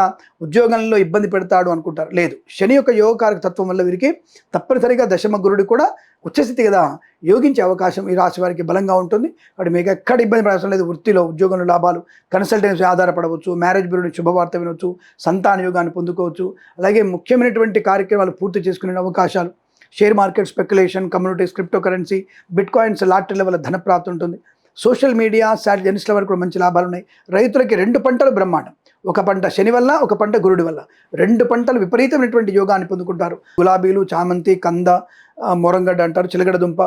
ఉద్యోగంలో ఇబ్బంది పెడతాడు అనుకుంటారు. లేదు, శని యొక్క యోగకారక తత్వం వల్ల వీరికి తప్పనిసరిగా దశమ గురుడు కూడా ఉచ్చస్థితి కదా యోగించే అవకాశం ఈ రాశి వారికి బలంగా ఉంటుంది. కాబట్టి మీకు ఎక్కడ ఇబ్బంది పడవలసిన లేదు. వృత్తిలో, ఉద్యోగంలో లాభాలు, కన్సల్టెన్సీ ఆధారపడవచ్చు, మ్యారేజ్ బ్యూరో శుభవార్త వినవచ్చు, సంతాన యోగాన్ని పొందుకోవచ్చు. అలాగే ముఖ్యమైనటువంటి కార్యక్రమాలు పూర్తి చేసుకునే అవకాశాలు, share market, speculation, communities, crypto currency, bit coins, లాటరీల వల్ల ధన ప్రాప్తి ఉంటుంది. సోషల్ మీడియా, జర్నలిస్టుల వరకు కూడా మంచి లాభాలు ఉన్నాయి. రైతులకి 2 పంటలు బ్రహ్మాండం. ఒక పంట శని వల్ల, ఒక పంట గురుడి వల్ల. 2 పంటలు విపరీతమైనటువంటి యోగాన్ని పొందుకుంటారు. గులాబీలు, చామంతి, కంద, మొరంగడ్డ అంటారు, చిలగడ దుంప,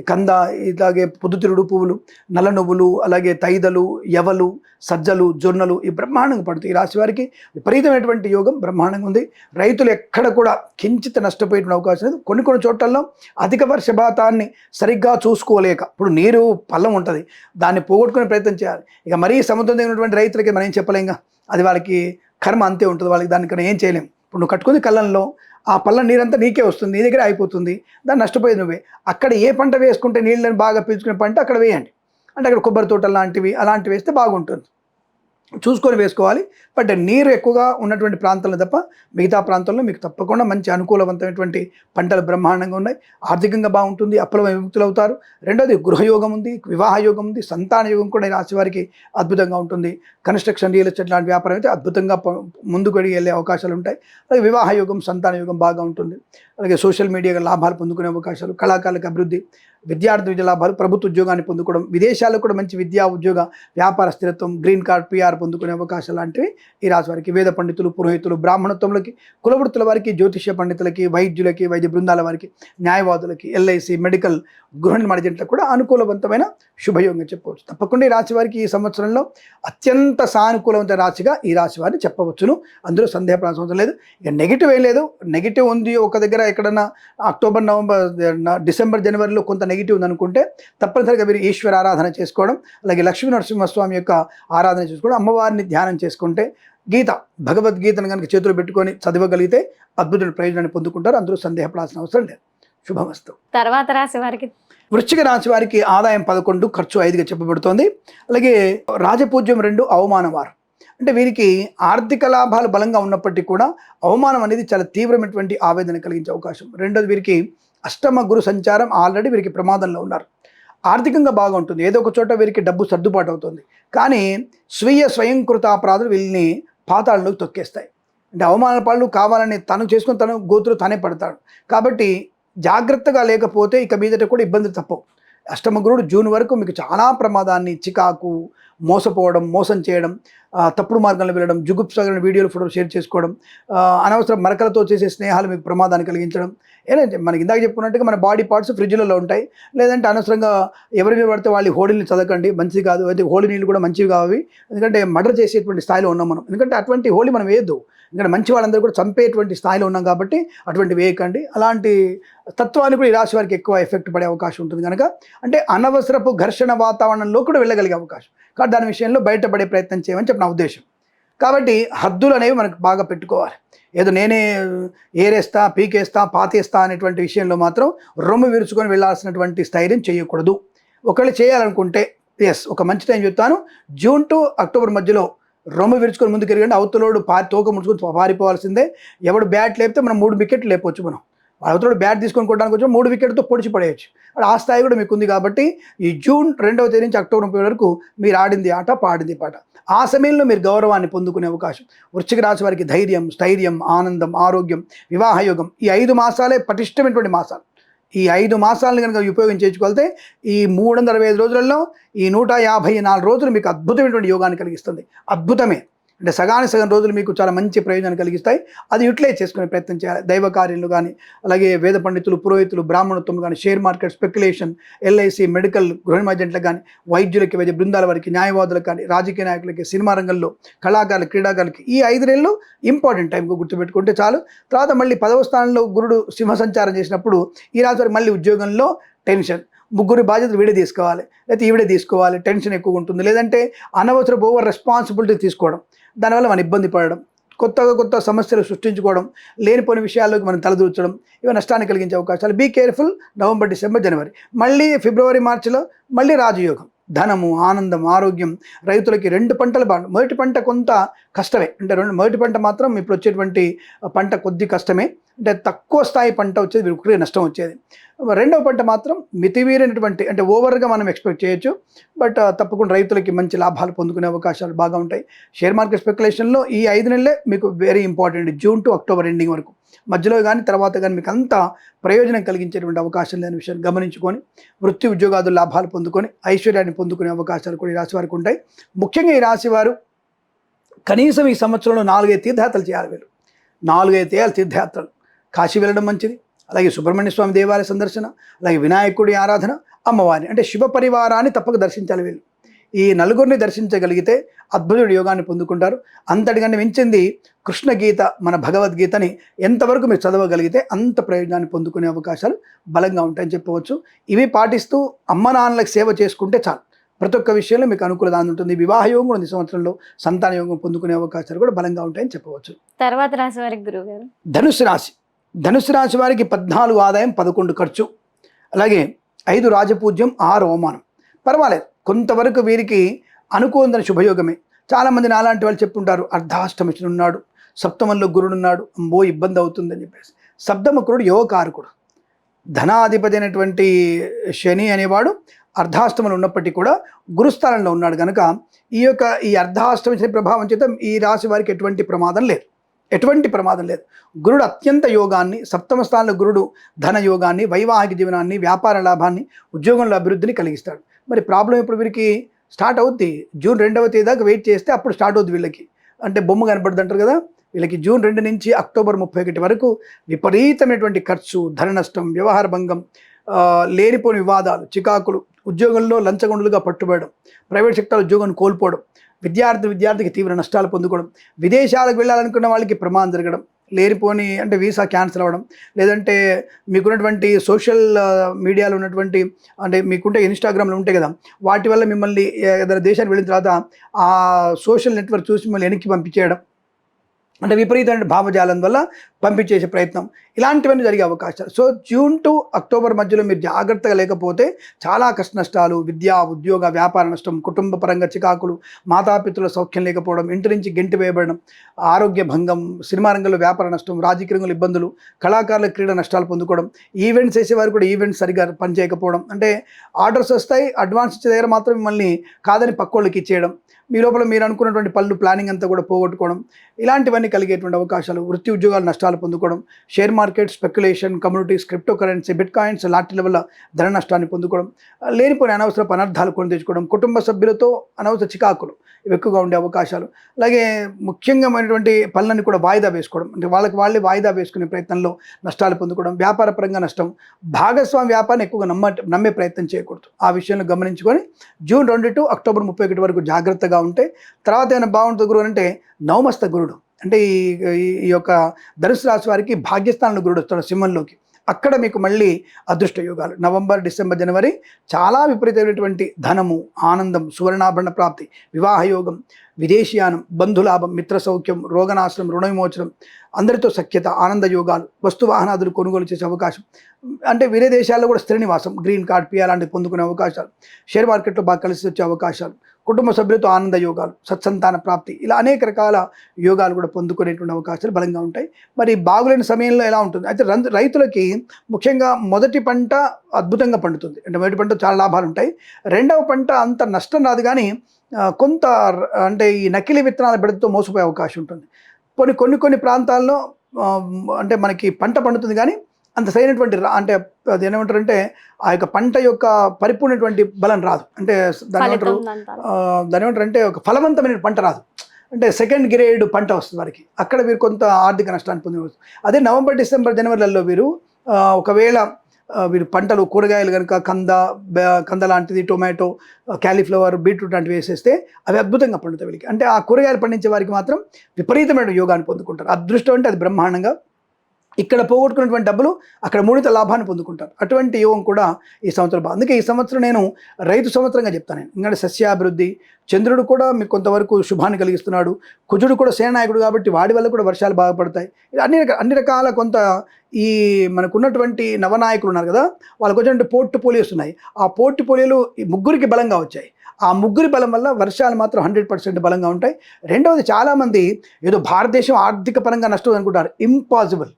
కంద, ఇలాగే పొద్దుతిరుడు పువ్వులు, నల్ల నువ్వులు, అలాగే తైదలు, యవలు, సజ్జలు, జొన్నలు ఈ బ్రహ్మాండంగా పడుతుంది. ఈ రాశి వారికి విపరీతమైనటువంటి యోగం బ్రహ్మాండంగా ఉంది. రైతులు ఎక్కడ కూడా కించిత నష్టపోయేటువంటి అవకాశం లేదు. కొన్ని చోట్లలో అధిక వర్షపాతాన్ని సరిగ్గా చూసుకోలేక, ఇప్పుడు నీరు పల్లం ఉంటుంది, దాన్ని పోగొట్టుకునే ప్రయత్నం చేయాలి. ఇక మరీ సముద్రం దగ్గర ఉన్నటువంటి రైతులకి మనం ఏం చెప్పలేంగా, అది వాళ్ళకి కర్మ అంతే ఉంటుంది, వాళ్ళకి దానికన్నా ఏం చేయలేం. ఇప్పుడు నువ్వు కట్టుకుంది కళ్ళంలో, ఆ పళ్ళం నీరంతా నీకే వస్తుంది, నీ దగ్గర అయిపోతుంది, దాన్ని నష్టపోయేది నువ్వే. అక్కడ ఏ పంట వేసుకుంటే నీళ్ళని బాగా పీల్చుకునే పంట అక్కడ వేయండి. అంటే అక్కడ కొబ్బరి తోటలు లాంటివి అలాంటివి వేస్తే బాగుంటుంది, చూసుకొని వేసుకోవాలి. బట్ నీరు ఎక్కువగా ఉన్నటువంటి ప్రాంతాల్లో తప్ప మిగతా ప్రాంతాల్లో మీకు తప్పకుండా మంచి అనుకూలవంతమైనటువంటి పంటలు బ్రహ్మాండంగా ఉన్నాయి. ఆర్థికంగా బాగుంటుంది, అప్పుల విముక్తులు అవుతారు. రెండోది గృహయోగం ఉంది, వివాహ యోగం ఉంది, సంతాన యోగం కూడా ఈ రాశి వారికి అద్భుతంగా ఉంటుంది. కన్స్ట్రక్షన్, రియల్ ఎస్టేట్ లాంటి వ్యాపారం అయితే అద్భుతంగా ముందుకు వెళ్ళే అవకాశాలు ఉంటాయి. అలాగే వివాహ యోగం, సంతాన యోగం బాగా ఉంటుంది. అలాగే సోషల్ మీడియా లాభాలు పొందుకునే అవకాశాలు, కళాకారులకు అభివృద్ధి, విద్యార్థి విద్య లాభాలు, ప్రభుత్వ ఉద్యోగాన్ని పొందుకోవడం, విదేశాల్లో కూడా మంచి విద్యా, ఉద్యోగ, వ్యాపార స్థిరత్వం, గ్రీన్ కార్డ్, PR పొందుకునే అవకాశాలు లాంటివి ఈ రాశి వారికి. వేద పండితులు, పురోహితులు, బ్రాహ్మణత్వంలోకి, కులవృత్తుల వారికి, జ్యోతిష్య పండితులకి, వైద్యులకి, వైద్య బృందాల వారికి, న్యాయవాదులకి, LIC, మెడికల్, గృహ నిర్మాణ జంటలకు కూడా అనుకూలవంతమైన శుభయోగంగా చెప్పవచ్చు. తప్పకుండా ఈ రాశి వారికి ఈ సంవత్సరంలో అత్యంత సానుకూలవంతమైన రాశిగా ఈ రాశి వారిని చెప్పవచ్చును. అందులో సందేహపడాల్సిన అవసరం లేదు. ఇక నెగిటివ్ ఏం లేదు. నెగిటివ్ ఉంది ఒక దగ్గర ఎక్కడన్నా అక్టోబర్, నవంబర్, డిసెంబర్, జనవరిలో కొంత నెగిటివ్ ఉందనుకుంటే తప్పనిసరిగా మీరు ఈశ్వర ఆరాధన చేసుకోవడం, అలాగే లక్ష్మీ నరసింహస్వామి యొక్క ఆరాధన చేసుకోవడం, అమ్మవారిని ధ్యానం చేసుకుంటే, భగవద్గీతను కనుక చేతులు పెట్టుకొని చదవగలిగితే అద్భుతమైన ప్రయోజనాన్ని పొందుకుంటారు. అందులో సందేహపడాల్సిన అవసరం లేదు. శుభమస్తు. తర్వాత రాశి వారికి వృశ్చిక రాశి వారికి ఆదాయం 11, ఖర్చు 5గా చెప్పబడుతోంది. అలాగే రాజపూజ్యం 2, అవమానం 6. అంటే వీరికి ఆర్థిక లాభాలు బలంగా ఉన్నప్పటికీ కూడా అవమానం అనేది చాలా తీవ్రమైనటువంటి ఆవేదన కలిగించే అవకాశం. రెండోది వీరికి అష్టమ గురు సంచారం, ఆల్రెడీ వీరికి ప్రమాదంలో ఉన్నారు. ఆర్థికంగా బాగా ఉంటుంది, ఏదో ఒక చోట వీరికి డబ్బు సర్దుబాటు అవుతుంది. కానీ స్వయంకృత అపరాధాలు వీళ్ళని పాతాళంలోకి తొక్కేస్తాయి. అంటే అవమానాల పాలు కావాలని తను చేసుకుని తను గోతులు తానే పడతాడు. కాబట్టి జాగ్రత్తగా లేకపోతే ఇక మీదట కూడా ఇబ్బందులు తప్పవు. అష్టమ గురుడు జూన్ వరకు మీకు చాలా ప్రమాదాన్ని, చికాకు, మోసపోవడం, మోసం చేయడం, తప్పుడు మార్గంలో వెళ్ళడం, జుగుప్సగల వీడియోలు, ఫోటోలు షేర్ చేసుకోవడం, అనవసరం మరకలతో చేసే స్నేహాలు మీకు ప్రమాదాన్ని కలిగించడం. ఏదంటే మనకి ఇందాక చెప్పుకున్నట్టుగా మన బాడీ పార్ట్స్ ఫ్రిడ్జ్లలో ఉంటాయి. లేదంటే అనవసరంగా ఎవరి మీద పడితే వాళ్ళు హోళీని చదవకండి, మంచిది కాదు. అయితే హోళీ నీళ్ళు కూడా మంచివి కావు, ఎందుకంటే మర్డర్ చేసేటువంటి స్థాయిలో ఉన్నాం మనం. ఎందుకంటే అటువంటి హోళీ మనం వేయద్దు, ఎందుకంటే మంచి వాళ్ళందరూ కూడా చంపేటువంటి స్థాయిలో ఉన్నాం కాబట్టి అటువంటి వేయకండి. అలాంటి తత్వాన్ని కూడా ఈ రాశి వారికి ఎక్కువ ఎఫెక్ట్ పడే అవకాశం ఉంటుంది కనుక, అంటే అనవసరపు ఘర్షణ వాతావరణంలో కూడా వెళ్ళగలిగే అవకాశం. కాబట్టి దాని విషయంలో బయటపడే ప్రయత్నం చేయమని చెప్పి నా ఉద్దేశం. కాబట్టి హద్దులు అనేవి మనకు బాగా పెట్టుకోవాలి. ఏదో నేనే ఏరేస్తా, పీకేస్తా, పాతేస్తా అనేటువంటి విషయంలో మాత్రం రొమ్ము విరుచుకొని వెళ్ళాల్సినటువంటి స్థైర్యం చేయకూడదు. ఒకళ్ళు చేయాలనుకుంటే ఒక మంచి టైం చెప్తాను, జూన్ టు అక్టోబర్ మధ్యలో రొమ్ము విరుచుకొని ముందుకు ఎరగండి. అవతలోడు తోక ముడుచుకొని పారిపోవాల్సిందే. ఎవడు బ్యాట్ లేపితే మనం 3 వికెట్లు లేపొచ్చు. మనం అవతలోడు బ్యాట్ తీసుకొని కొట్టడానికి వచ్చి 3 వికెట్తో పొడిచి పడేయచ్చు. ఆ స్థాయి కూడా మీకు ఉంది. కాబట్టి ఈ జూన్ 2వ తేదీ నుంచి అక్టోబర్ 30 వరకు మీరు ఆడింది ఆట, పాడింది పాట. ఆ సమయంలో మీరు గౌరవాన్ని పొందుకునే అవకాశం. వృశ్చిక రాశి వారికి ధైర్యం, స్థైర్యం, ఆనందం, ఆరోగ్యం, వివాహయోగం, ఈ 5 మాసాలే పటిష్టమైనటువంటి మాసాలు. ఈ 5 మాసాలను కనుక ఉపయోగించేసుకోగలితే ఈ 365 రోజులలో ఈ 154 రోజులు మీకు అద్భుతమైనటువంటి యోగాన్ని కలిగిస్తుంది. అద్భుతమే, అంటే సగానికి సగం రోజులు మీకు చాలా మంచి ప్రయోజనాన్ని కలిగిస్తాయి. అది యూటిలైజ్ చేసుకునే ప్రయత్నం చేయాలి. దైవ కార్యాలు కానీ, అలాగే వేద పండితులు, పురోహితులు, బ్రాహ్మణత్వం కానీ, share market, speculation, LIC, medical, గృహ ఏజెంట్లకు కానీ, వైద్యులకి, వైద్య బృందాల వారికి, న్యాయవాదులకు కానీ, రాజకీయ నాయకులకి, సినిమా రంగంలో కళాకారులు, క్రీడాకారులకి ఈ 5 నెలలు ఇంపార్టెంట్ టైంకు గుర్తుపెట్టుకుంటే చాలు. తర్వాత మళ్ళీ 10వ స్థానంలో గురుడు సింహ సంచారం చేసినప్పుడు ఈ రాశి వారికి మళ్ళీ ఉద్యోగంలో టెన్షన్, ముగ్గురి బాధ్యతలు వీడే తీసుకోవాలి, లేకపోతే ఈవిడే తీసుకోవాలి, టెన్షన్ ఎక్కువ ఉంటుంది. లేదంటే అనవసరపు ఓవర్ రెస్పాన్సిబిలిటీ తీసుకోవడం, దానివల్ల మనం ఇబ్బంది పడడం, కొత్త సమస్యలు సృష్టించుకోవడం, లేనిపోని విషయాల్లోకి మనం తలదూర్చడం, ఇవి నష్టాన్ని కలిగించే అవకాశాలు. Be careful. నవంబర్, డిసెంబర్, జనవరి, మళ్ళీ ఫిబ్రవరి, మార్చిలో మళ్ళీ రాజయోగం. ధనము, ఆనందం, ఆరోగ్యం. రైతులకి 2 పంటలు బాగుంది. మొదటి పంట కొంత కష్టమే, అంటే మొదటి పంట మాత్రం ఇప్పుడు వచ్చేటువంటి పంట కొద్ది కష్టమే, అంటే తక్కువ స్థాయి పంట వచ్చేది, విపరీత నష్టం వచ్చేది. రెండవ పంట మాత్రం మితిమీరినటువంటి, అంటే ఓవర్గా మనం ఎక్స్పెక్ట్ చేయొచ్చు, బట్ తప్పకుండా రైతులకి మంచి లాభాలు పొందుకునే అవకాశాలు బాగా ఉంటాయి. షేర్ మార్కెట్ స్పెక్యులేషన్లో ఈ 5 నెలలే మీకు very important. June to October ending వరకు, మధ్యలో కానీ తర్వాత కానీ మీకు అంత ప్రయోజనం కలిగించేటువంటి అవకాశం లేని విషయాన్ని గమనించుకొని వృత్తి ఉద్యోగాదులు లాభాలు పొందుకొని ఐశ్వర్యాన్ని పొందుకునే అవకాశాలు కూడా ఈ రాశి వారికి ఉంటాయి. ముఖ్యంగా ఈ రాశి వారు కనీసం ఈ సంవత్సరంలో 4-5 తీర్థయాత్రలు చేయాలి. వీళ్ళు 4-5 తీర్థయాత్రలు. కాశీ వెళ్ళడం మంచిది, అలాగే సుబ్రహ్మణ్య స్వామి దేవాలయ సందర్శన, అలాగే వినాయకుడి ఆరాధన, అమ్మవారిని అంటే శివ పరివారాన్ని తప్పక దర్శించాలి. వీళ్ళు ఈ నలుగురిని దర్శించగలిగితే అద్భుతమైన యోగాన్ని పొందుకుంటారు. అంతటికంటే మించింది కృష్ణ గీత, మన భగవద్గీతని ఎంతవరకు మీరు చదవగలిగితే అంత ప్రయోజనాన్ని పొందుకునే అవకాశాలు బలంగా ఉంటాయని చెప్పవచ్చు. ఇవి పాటిస్తూ అమ్మ నాన్నలకు సేవ చేసుకుంటే చాలు, ప్రతి ఒక్క విషయంలో మీకు అనుకూలత ఉంటుంది. వివాహ యోగం కూడా ఈ సంవత్సరంలో సంతాన యోగం పొందుకునే అవకాశాలు కూడా బలంగా ఉంటాయని చెప్పవచ్చు. తర్వాత రాశి వారికి గురువు గారు ధనుస్సు రాశి. ధనుస్సు రాశి వారికి 14 ఆదాయం, 11 ఖర్చు, అలాగే 5 రాజపూజ్యం, 6 అవమానం. పర్వాలేదు, కొంతవరకు వీరికి అనుకూలమైన శుభయోగమే. చాలామంది నాలాంటి వాళ్ళు చెప్పుంటారు, అర్ధాష్టమిషన్ ఉన్నాడు, సప్తమంలో గురుడున్నాడు, అంబో ఇబ్బంది అవుతుందని చెప్పేసి. సప్తమకురుడు యోగకారకుడు, ధనాధిపతి అయినటువంటి శని అనేవాడు అర్ధాష్టమంలో ఉన్నప్పటికీ కూడా గురుస్థానంలో ఉన్నాడు కనుక ఈ అర్ధాష్టమి శని ప్రభావం చేత ఈ రాశి వారికి ఎటువంటి ప్రమాదం లేదు. గురుడు అత్యంత యోగాన్ని, సప్తమ స్థానంలో గురుడు ధన యోగాన్ని, వైవాహిక జీవనాన్ని, వ్యాపార లాభాన్ని, ఉద్యోగంలో అభివృద్ధిని కలిగిస్తాడు. మరి ప్రాబ్లం ఇప్పుడు వీరికి స్టార్ట్ అవుద్ది. జూన్ 2వ తేదీ దాకా వెయిట్ చేస్తే అప్పుడు స్టార్ట్ అవుద్ది వీళ్ళకి. అంటే బొమ్మ కనపడుతుంది అంటారు కదా, వీళ్ళకి జూన్ 2 నుంచి అక్టోబర్ 31 వరకు విపరీతమైనటువంటి ఖర్చు, ధన నష్టం, వ్యవహార భంగం, లేనిపోని వివాదాలు, చికాకులు, ఉద్యోగంలో లంచగొండులుగా పట్టుబడడం, ప్రైవేట్ సెక్టర్ ఉద్యోగాన్ని కోల్పోవడం, విద్యార్థికి తీవ్ర నష్టాలు పొందుకోవడం, విదేశాలకు వెళ్ళాలనుకున్న వాళ్ళకి ప్రమాదం జరగడం, లేనిపోని అంటే వీసా క్యాన్సిల్ అవ్వడం, లేదంటే మీకున్నటువంటి సోషల్ మీడియాలో ఉన్నటువంటి అంటే మీకుంటే ఇన్స్టాగ్రామ్లో ఉంటాయి కదా, వాటి వల్ల మిమ్మల్ని ఏదైనా దేశానికి వెళ్ళిన తర్వాత ఆ సోషల్ నెట్వర్క్ చూసి మిమ్మల్ని వెనక్కి పంపించేయడం, అంటే విపరీతమైన భావజాలం వల్ల పంపించేసే ప్రయత్నం, ఇలాంటివన్నీ జరిగే అవకాశాలు. సో జూన్ టు అక్టోబర్ మధ్యలో మీరు జాగ్రత్తగా లేకపోతే చాలా కష్ట నష్టాలు, విద్య, ఉద్యోగ, వ్యాపార నష్టం, కుటుంబ పరంగా చికాకులు, మాతాపితృల సౌఖ్యం లేకపోవడం, ఇంటి నుంచి గెంటి వేయబడడం, ఆరోగ్య భంగం, సినిమా రంగంలో వ్యాపార నష్టం, రాజకీయ రంగంలో ఇబ్బందులు, కళాకారుల క్రీడా నష్టాలు పొందుకోవడం, ఈవెంట్స్ చేసేవారు కూడా ఈవెంట్స్ సరిగా పనిచేయకపోవడం, అంటే ఆర్డర్స్ వస్తాయి, అడ్వాన్స్ ఇచ్చే దగ్గర మాత్రం మిమ్మల్ని కాదని పక్కోళ్ళకి ఇచ్చేయడం, మీ లోపల మీరు అనుకున్నటువంటి పనులు ప్లానింగ్ అంతా కూడా పోగొట్టుకోవడం, ఇలాంటివన్నీ కలిగేటువంటి అవకాశాలు, వృత్తి ఉద్యోగాలు నష్టాలు పొందుకోవడం, share market, speculation, communities, crypto currency, bit coins, lottery level ధన నష్టాన్ని పొందుకోవడం, లేనిపోయిన అనవసర అనర్థాలు కొని తెచ్చుకోవడం, కుటుంబ సభ్యులతో అనవసర చికాకులు ఇవి ఎక్కువగా ఉండే అవకాశాలు. అలాగే ముఖ్యంగామైనటువంటి పనులన్నీ కూడా వాయిదా వేసుకోవడం, అంటే వాళ్ళే వాయిదా వేసుకునే ప్రయత్నంలో నష్టాలు పొందుకోవడం, వ్యాపార పరంగా నష్టం, భాగస్వామి వ్యాపారాన్ని ఎక్కువగా నమ్మే ప్రయత్నం చేయకూడదు. ఆ విషయంలో గమనించుకొని జూన్ 2 టు అక్టోబర్ 31 వరకు జాగ్రత్తగా ఉంటే తర్వాత ఏమైనా బాగుంటుంది గురువు అంటే నవమస్త గురుడు, అంటే ఈ యొక్క ధనుసు రాశి వారికి భాగ్యస్థానంలో గురుడు వస్తాడు సింహంలోకి. అక్కడ మీకు మళ్ళీ అదృష్ట యోగాలు నవంబర్, డిసెంబర్, జనవరి చాలా విపరీతమైనటువంటి ధనము, ఆనందం, సువర్ణాభరణ ప్రాప్తి, వివాహ యోగం, విదేశీయానం, బంధులాభం, మిత్ర సౌఖ్యం, రోగనాశనం, రుణ విమోచనం, అందరితో సఖ్యత, ఆనంద యోగాలు, వస్తు వాహనాదులు కొనుగోలు చేసే అవకాశం, అంటే వేరే దేశాల్లో కూడా స్థిర నివాసం, గ్రీన్ కార్డ్, పిఆర్ లాంటివి పొందుకునే అవకాశాలు, షేర్ మార్కెట్లో బాగా కలిసి వచ్చే అవకాశాలు, కుటుంబ సభ్యులతో ఆనంద యోగాలు, సత్సంతాన ప్రాప్తి, ఇలా అనేక రకాల యోగాలు కూడా పొందుకునేటువంటి అవకాశాలు బలంగా ఉంటాయి. మరి బాగులేని సమయంలో ఎలా ఉంటుంది అయితే రైతులకి ముఖ్యంగా మొదటి పంట అద్భుతంగా పండుతుంది, అంటే మొదటి పంట చాలా లాభాలు ఉంటాయి. రెండవ పంట అంత నష్టం రాదు, కానీ కొంత అంటే ఈ నకిలీ విత్తనాల బెడతో మోసపోయే అవకాశం ఉంటుంది. కొన్ని ప్రాంతాల్లో అంటే మనకి పంట పండుతుంది, కానీ అంత సరైనటువంటి అంటే అది ఏమంటారంటే ఆ యొక్క పంట యొక్క పరిపూర్ణటువంటి బలం రాదు, అంటే దాని ఏమంటారంటే ఒక ఫలవంతమైన పంట రాదు, అంటే సెకండ్ గ్రేడ్ పంట వస్తుంది వారికి. అక్కడ వీరు కొంత ఆర్థిక నష్టాన్ని పొందవచ్చు. అదే నవంబర్, డిసెంబర్, జనవరిలలో వీరు ఒకవేళ వీరు పంటలు, కూరగాయలు కనుక కంద లాంటిది, టొమాటో, క్యాలీఫ్లవర్, బీట్రూట్ లాంటివి వేసేస్తే అవి అద్భుతంగా పండుతాయి వీళ్ళకి. అంటే ఆ కూరగాయలు పండించే వారికి మాత్రం విపరీతమైన యోగాన్ని పొందుకుంటారు. అదృష్టం అంటే అది బ్రహ్మాండంగా ఇక్కడ పోగొట్టుకున్నటువంటి డబ్బులు అక్కడ మూడిత లాభాన్ని పొందుకుంటారు. అటువంటి యోగం కూడా ఈ సంవత్సరం. అందుకే ఈ సంవత్సరం నేను రైతు సంవత్సరంగా చెప్తాను. ఎందుకంటే సస్యాభివృద్ధి, చంద్రుడు కూడా మీకు కొంతవరకు శుభాన్ని కలిగిస్తున్నాడు, కుజుడు కూడా సేనాయకుడు కాబట్టి వాడి వల్ల కూడా వర్షాలు బాగా పడతాయి. అన్ని రకాల కొంత ఈ మనకున్నటువంటి నవనాయకులు ఉన్నారు కదా, వాళ్ళకు వచ్చినటువంటి పోర్ట్ఫోలియోస్ ఉన్నాయి. ఆ పోర్ట్ఫోలియోలు ఈ ముగ్గురికి బలంగా వచ్చాయి. ఆ ముగ్గురి బలం వల్ల వర్షాలు మాత్రం 100% బలంగా ఉంటాయి. రెండవది, చాలామంది ఏదో భారతదేశం ఆర్థిక పరంగా నష్టం అనుకుంటారు. ఇంపాసిబుల్.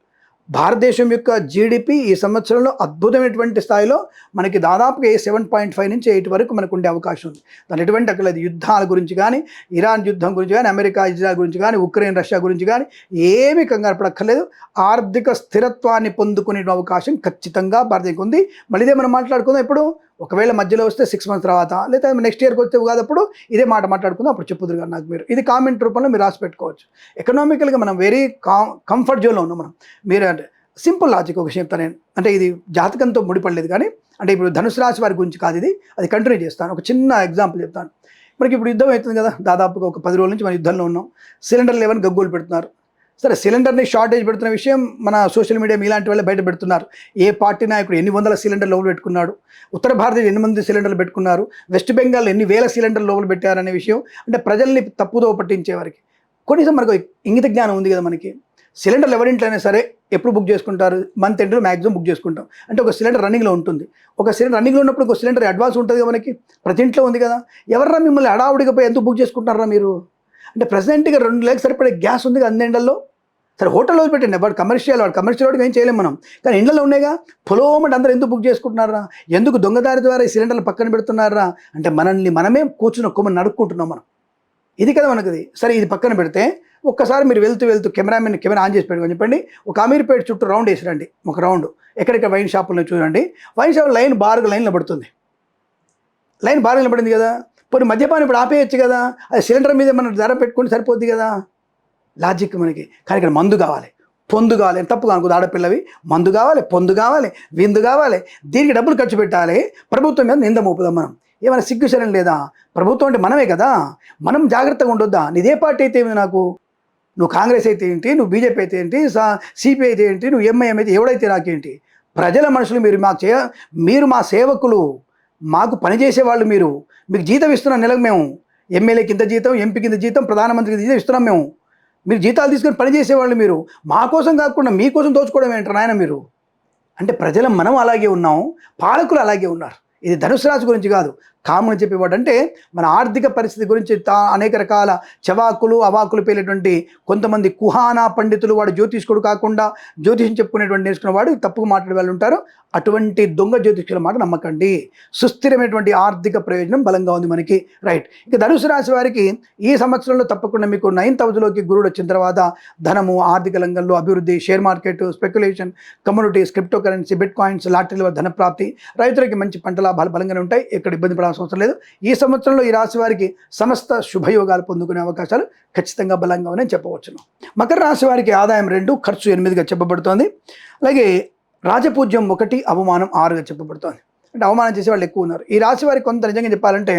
భారతదేశం యొక్క జీడిపి ఈ సంవత్సరంలో అద్భుతమైనటువంటి స్థాయిలో మనకి దాదాపుగా 7.5 నుంచి 8 వరకు మనకు ఉండే అవకాశం ఉంది. దాని ఎటువంటి అక్కర్లేదు. యుద్ధాల గురించి కానీ, ఇరాన్ యుద్ధం గురించి కానీ, అమెరికా ఇజ్రాయెల్ గురించి కానీ, ఉక్రెయిన్ రష్యా గురించి కానీ ఏమీ కంగారు పడక్కర్లేదు. ఆర్థిక స్థిరత్వాన్ని పొందుకునే అవకాశం ఖచ్చితంగా భారతదేశం ఉంది. మళ్ళీ ఇదే మనం మాట్లాడుకుందాం. ఇప్పుడు ఒకవేళ మధ్యలో వస్తే 6 months తర్వాత, లేదా నెక్స్ట్ ఇయర్కి వస్తే కాదప్పుడు ఇదే మాట మాట్లాడుకుందాం. అప్పుడు చెప్పుదురు కానీ నాకు మీరు ఇది కామెంట్ రూపంలో మీరు రాసి పెట్టుకోవచ్చు. ఎకనామికల్గా మనం వెరీ కంఫర్ట్ జోన్లో ఉన్నాం మనం. మీరు అంటే సింపుల్ లాజిక్ ఒక విషయం చెప్తాను నేను, అంటే ఇది జాతకంతో ముడిపడలేదు కానీ, అంటే ఇప్పుడు ధనుసు రాశి వారి గురించి కాదు ఇది, అది కంటిన్యూ చేస్తాను. ఒక చిన్న ఎగ్జాంపుల్ చెప్తాను. మనకి ఇప్పుడు యుద్ధం అవుతుంది కదా, దాదాపుగా ఒక 10 రోజుల నుంచి మనం యుద్ధంలో ఉన్నాం. సిలిండర్ లేవని గగ్గోలు పెడుతున్నారు. సరే, సిలిండర్ని షార్టేజ్ పెడుతున్న విషయం మన సోషల్ మీడియా ఇలాంటి వాళ్ళే బయట పెడుతున్నారు. ఏ పార్టీ నాయకుడు ఎన్ని వందల సిలిండర్ లోపల పెట్టుకున్నాడు, ఉత్తర భారతదేశం ఎన్ని మంది సిలిండర్లు పెట్టుకున్నారు, వెస్ట్ బెంగాల్ ఎన్ని వేల సిలిండర్ లోపల పెట్టారనే విషయం, అంటే ప్రజల్ని తప్పుదో పట్టించే వారికి కనీసం మనకు ఇంగిత జ్ఞానం ఉంది కదా మనకి. సిలిండర్లు ఎవరింట్లైనా సరే ఎప్పుడు బుక్ చేసుకుంటారు, మంత్ ఎండ్లో మ్యాక్సిమం బుక్ చేసుకుంటాం. అంటే ఒక సిలిండర్ రన్నింగ్లో ఉంటుంది. ఒక సిలిండర్ రన్నింగ్లో ఉన్నప్పుడు ఒక సిలిండర్ అడ్వాన్స్ ఉంటుంది కదా మనకి, ప్రతి ఇంట్లో ఉంది కదా. ఎవర్రా మిమ్మల్ని హడావుడిగా పోయి ఎందుకు బుక్ చేసుకుంటారా మీరు? అంటే ప్రెసిడెంట్గా 2 లక్షలు సరిపడే గ్యాస్ ఉంది కదా అందెండల్లో. సరే, హోటల్లో పెట్టండి, వాడు కమర్షియల్ వాడికి ఏం చేయలేము మనం. కానీ ఇండ్లలో ఉన్నాయిగా, పొలోమంటే అందరూ ఎందుకు బుక్ చేసుకుంటున్నారా, ఎందుకు దొంగదారి ద్వారా ఈ సిలిండర్లు పక్కన పెడుతున్నారా అంటే మనల్ని మనమే కూర్చుని ఒక్కమని నడుక్కుంటున్నాం మనం. ఇది కదా మనకుది. సరే, ఇది పక్కన పెడితే ఒక్కసారి మీరు వెళ్తూ కెమెరా ఆన్ చేసి పెట్టుకొని చెప్పండి, ఒక అమీర్పేట చుట్టూ రౌండ్ వేసిరండి, ఒక రౌండ్. ఎక్కడెక్కడ వైన్ షాపులను చూడండి, వైన్ షాప్ లైన్లో పడుతుంది. లైన్ బారుగా పడింది కదా, పోనీ మద్యపానం ఇప్పుడు ఆపేయచ్చు కదా, అది సిలిండర్ మీద మనం ధర పెట్టుకుంటే సరిపోద్ది కదా. లాజిక్ మనకి. కానీ ఇక్కడ మందు కావాలి, పొందు కావాలి. తప్పు కానుకోదు, ఆడపిల్లవి మందు కావాలి, పొందు కావాలి, విందు కావాలి, దీనికి డబ్బులు ఖర్చు పెట్టాలి. ప్రభుత్వం మీద నింద మోపుదాం మనం. ఏమైనా సిగ్గుశరం లేదా? ప్రభుత్వం అంటే మనమే కదా, మనం జాగ్రత్తగా ఉండొద్దా? నీదే పార్టీ అయితే ఏమి, నాకు నువ్వు కాంగ్రెస్ అయితే ఏంటి, నువ్వు బీజేపీ అయితే ఏంటి, సిపిఐ అయితే ఏంటి, నువ్వు ఎంఐఎం అయితే ఎవడైతే నాకేంటి? ప్రజల మనుషులు మీరు మా సేవకులు, మాకు పనిచేసే వాళ్ళు మీరు. మీకు జీతం ఇస్తున్నాం నెలకు మేము. ఎమ్మెల్యేకి ఇంత జీతం, ఎంపీకి ఇంత జీతం, ప్రధానమంత్రికి ఇంత జీతం ఇస్తున్నాం మేము. మీరు జీతాలు తీసుకొని పని చేసేవాళ్ళు మీరు మా కోసం కాకుండా మీకోసం దోచుకోవడం ఏంటారు నాయన మీరు. అంటే ప్రజల మనం అలాగే ఉన్నాం, పాలకులు అలాగే ఉన్నారు. ఇది ధనుసు రాశి గురించి కాదు, కామని చెప్పేవాడు. అంటే మన ఆర్థిక పరిస్థితి గురించి అనేక రకాల చవాకులు అవాకులు పేలేటువంటి కొంతమంది కుహానా పండితులు, వాడు జ్యోతిష్కుడు కాకుండా జ్యోతిషం చెప్పుకునేటువంటి నేర్చుకున్నవాడు తప్పుగా మాట్లాడే వాళ్ళు ఉంటారు. అటువంటి దొంగ జ్యోతిష్కుల మాట నమ్మకండి. సుస్థిరమైనటువంటి ఆర్థిక ప్రయోజనం బలంగా ఉంది మనకి. రైట్. ఇక ధనుసు రాశి వారికి ఈ సంవత్సరంలో తప్పకుండా మీకు 9th హౌస్లోకి గురుడు వచ్చిన తర్వాత ధనము, ఆర్థిక రంగంలో అభివృద్ధి, share market, speculation, communities, crypto currency, bit coins, లాటరీల ధన ప్రాప్తి, రైతులకి మంచి పంట లాభాలు బలంగానే ఉంటాయి. ఎక్కడ ఇబ్బంది పడాల్సిన అవసరం లేదు. ఈ సంవత్సరంలో ఈ రాశి వారికి సమస్త శుభయోగాలు పొందుకునే అవకాశాలు ఖచ్చితంగా బలంగా ఉన్నాయని చెప్పవచ్చును. మకర రాశి వారికి ఆదాయం 2, ఖర్చు 8గా చెప్పబడుతోంది. అలాగే రాజపూజ్యం 1, అవమానం 6గా చెప్పబడుతోంది. అంటే అవమానం చేసే వాళ్ళు ఎక్కువ ఉన్నారు. ఈ రాశి వారికి కొంత నిజంగా చెప్పాలంటే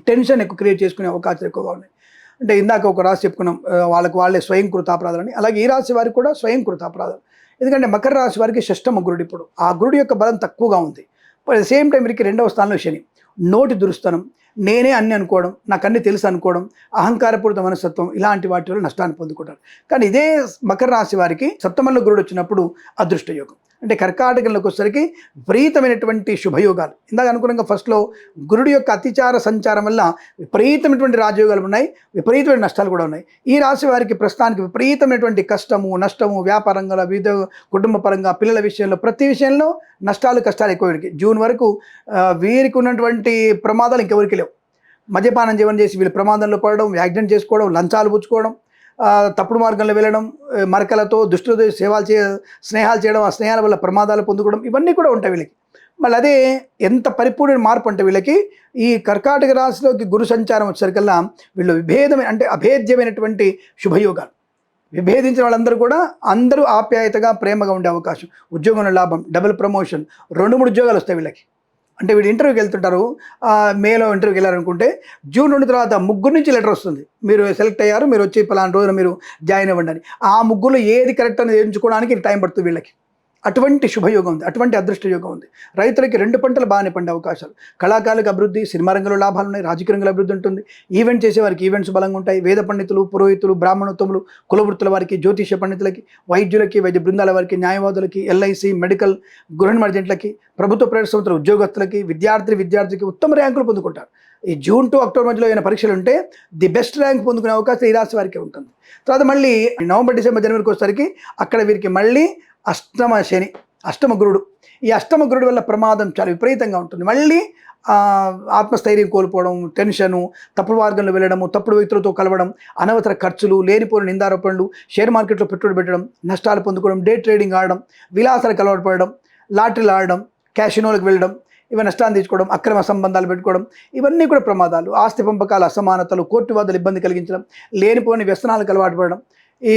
టెన్షన్ ఎక్కువ క్రియేట్ చేసుకునే అవకాశాలు ఎక్కువగా ఉన్నాయి. అంటే ఇందాక ఒక రాశి చెప్పుకున్నాం, వాళ్ళే స్వయం కృతాపరాధాలని. అలాగే ఈ రాశి వారికి కూడా స్వయం కృతాపరాధాలు. ఎందుకంటే మకర రాశి వారికి షష్టమ గురుడు, ఇప్పుడు ఆ గురుడు యొక్క బలం తక్కువగా ఉంది. అట్ ద సేమ్ టైం వీరికి 2వ స్థానంలో శని, నోటి దురుస్తనం, నేనే అన్ని అనుకోవడం, నాకు అన్ని తెలుసు అనుకోవడం, అహంకారపూరిత మనస్తత్వం, ఇలాంటి వాటి వల్ల నష్టాన్ని పొందుకుంటారు. కానీ ఇదే మకర రాశి వారికి సప్తమంలో గురుడు వచ్చినప్పుడు అదృష్ట యోగం. అంటే కర్కాటకంలోకి వచ్చేసరికి విపరీతమైనటువంటి శుభయోగాలు. ఇందాక అనుకున్నాక ఫస్ట్లో గురుడు యొక్క అతిచార సంచారం వల్ల విపరీతమైనటువంటి రాజయోగాలు ఉన్నాయి, విపరీతమైన నష్టాలు కూడా ఉన్నాయి. ఈ రాశి వారికి ప్రస్తుతానికి విపరీతమైనటువంటి కష్టము, నష్టము, వ్యాపారంగా, వివిధ కుటుంబ పరంగా, పిల్లల విషయంలో, ప్రతి విషయంలో నష్టాలు, కష్టాలు ఎక్కువ. వీరికి జూన్ వరకు వీరికి ఉన్నటువంటి ప్రమాదాలు ఇంకెవరికి లేవు. మద్యపానం జీవనం చేసి వీళ్ళు ప్రమాదంలో పడడం, యాక్సిడెంట్ చేసుకోవడం, లంచాలు పుచ్చుకోవడం, తప్పుడు మార్గంలో వెళ్ళడం, మరకలతో దుష్టులతో స్నేహాలు చేయడం, ఆ స్నేహాల వల్ల ప్రమాదాలు పొందుకోవడం, ఇవన్నీ కూడా ఉంటాయి వీళ్ళకి. మళ్ళీ అదే ఎంత పరిపూర్ణ మార్పు అంటే వీళ్ళకి ఈ కర్కాటక రాశిలోకి గురు సంచారం వచ్చేసరికల్లా వీళ్ళు అభేద్యమైనటువంటి శుభయోగాలు. విభేదించిన వాళ్ళందరూ కూడా అందరూ ఆప్యాయతగా, ప్రేమగా ఉండే అవకాశం, ఉద్యోగంలో లాభం, డబుల్ ప్రమోషన్, 2-3 ఉద్యోగాలు వస్తాయి వీళ్ళకి. అంటే వీళ్ళు ఇంటర్వ్యూకి వెళ్తుంటారు, మేలో ఇంటర్వ్యూకి వెళ్ళారనుకుంటే జూన్ 2 తర్వాత 3 నుంచి లెటర్ వస్తుంది, మీరు సెలెక్ట్ అయ్యారు, మీరు వచ్చి పలానా రోజున మీరు జాయిన్ అవ్వండి అని. ఆ 3లో ఏది కరెక్ట్ అనేది ఎంచుకోవడానికి టైం పడుతుంది వీళ్ళకి. అటువంటి శుభయోగం ఉంది, అటువంటి అదృష్ట యోగం ఉంది. రైతులకి 2 పంటలు బాగానే పండే అవకాశాలు, కళాకారులకు అభివృద్ధి, సినిమా రంగంలో లాభాలు ఉన్నాయి, రాజకీయ రంగంలో అభివృద్ధి ఉంటుంది, ఈవెంట్ చేసే వారికి ఈవెంట్స్ బలంగా ఉంటాయి, వేద పండితులు, పురోహితులు, బ్రాహ్మణోత్తములు, కులవృత్తుల వారికి, జ్యోతిష పండితులకి, వైద్యులకి, వైద్య బృందాల వారికి, న్యాయవాదులకి, ఎల్ఐసి, మెడికల్, గృహ మర్జెంట్లకి, ప్రభుత్వ ప్రైవేట్ సంస్థల ఉద్యోగస్తులకి, విద్యార్థికి ఉత్తమ ర్యాంకులు పొందుకుంటారు. ఈ జూన్ టు అక్టోబర్ మధ్యలో ఏమైనా పరీక్షలు ఉంటే ది బెస్ట్ ర్యాంక్ పొందుకునే అవకాశం ఈ రాశి వారికి ఉంటుంది. తర్వాత మళ్ళీ నవంబర్, డిసెంబర్, జనవరికి వచ్చేసరికి అక్కడ వీరికి మళ్ళీ అష్టమ గురుడు. ఈ అష్టమ గురుడు వల్ల ప్రమాదం చాలా విపరీతంగా ఉంటుంది. మళ్ళీ ఆత్మస్థైర్యం కోల్పోవడం, టెన్షను, తప్పుడు మార్గంలో వెళ్ళడము, తప్పుడు వ్యక్తులతో కలవడం, అనవసర ఖర్చులు, లేనిపోయిన నిందారోపణలు, షేర్ మార్కెట్లో పెట్టుబడి పెట్టడం, నష్టాలు పొందుకోవడం, డే ట్రేడింగ్ ఆడడం, విలాసాలకు అలవాటు పడడం, లాటరీలు ఆడడం, క్యాషినోలకు వెళ్ళడం, ఇవి నష్టాన్ని తీసుకోవడం, అక్రమ సంబంధాలు పెట్టుకోవడం, ఇవన్నీ కూడా ప్రమాదాలు. ఆస్తి పంపకాల అసమానతలు, కోర్టు వాదులు ఇబ్బంది కలిగించడం, లేనిపోయిన వ్యసనాలకు అలవాటు పడడం, ఈ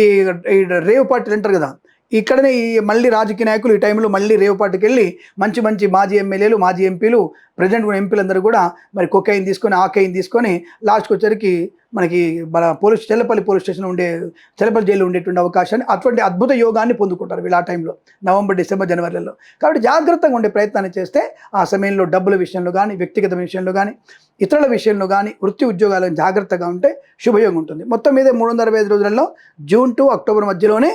రేవ్ పార్టీలు అంటారు కదా, ఇక్కడనే ఈ మళ్ళీ రాజకీయ నాయకులు ఈ టైంలో మళ్ళీ రేవ్ పార్టీకి వెళ్ళి మంచి మాజీ ఎమ్మెల్యేలు, మాజీ ఎంపీలు, ప్రజెంట్ కూడా ఎంపీలందరూ కూడా మరి కొకైన్ తీసుకొని, ఆకైన్ తీసుకొని లాస్ట్కి వచ్చరికి మనకి మన చెల్లపల్లి పోలీస్ స్టేషన్ చెల్లపల్లి జైల్లో ఉండేటువంటి అవకాశాన్ని, అటువంటి అద్భుత యోగాన్ని పొందుకుంటారు వీళ్ళు ఆ టైంలో, నవంబర్, డిసెంబర్, జనవరిలో. కాబట్టి జాగ్రత్తగా ఉండే ప్రయత్నాన్ని చేస్తే ఆ సమయంలో డబ్బుల విషయంలో కానీ, వ్యక్తిగత విషయంలో కానీ, ఇతరుల విషయంలో కానీ, వృత్తి ఉద్యోగాలను జాగ్రత్తగా ఉంటే శుభయోగం ఉంటుంది. మొత్తం మీద 365 రోజులలో జూన్ టు అక్టోబర్ మధ్యలోనే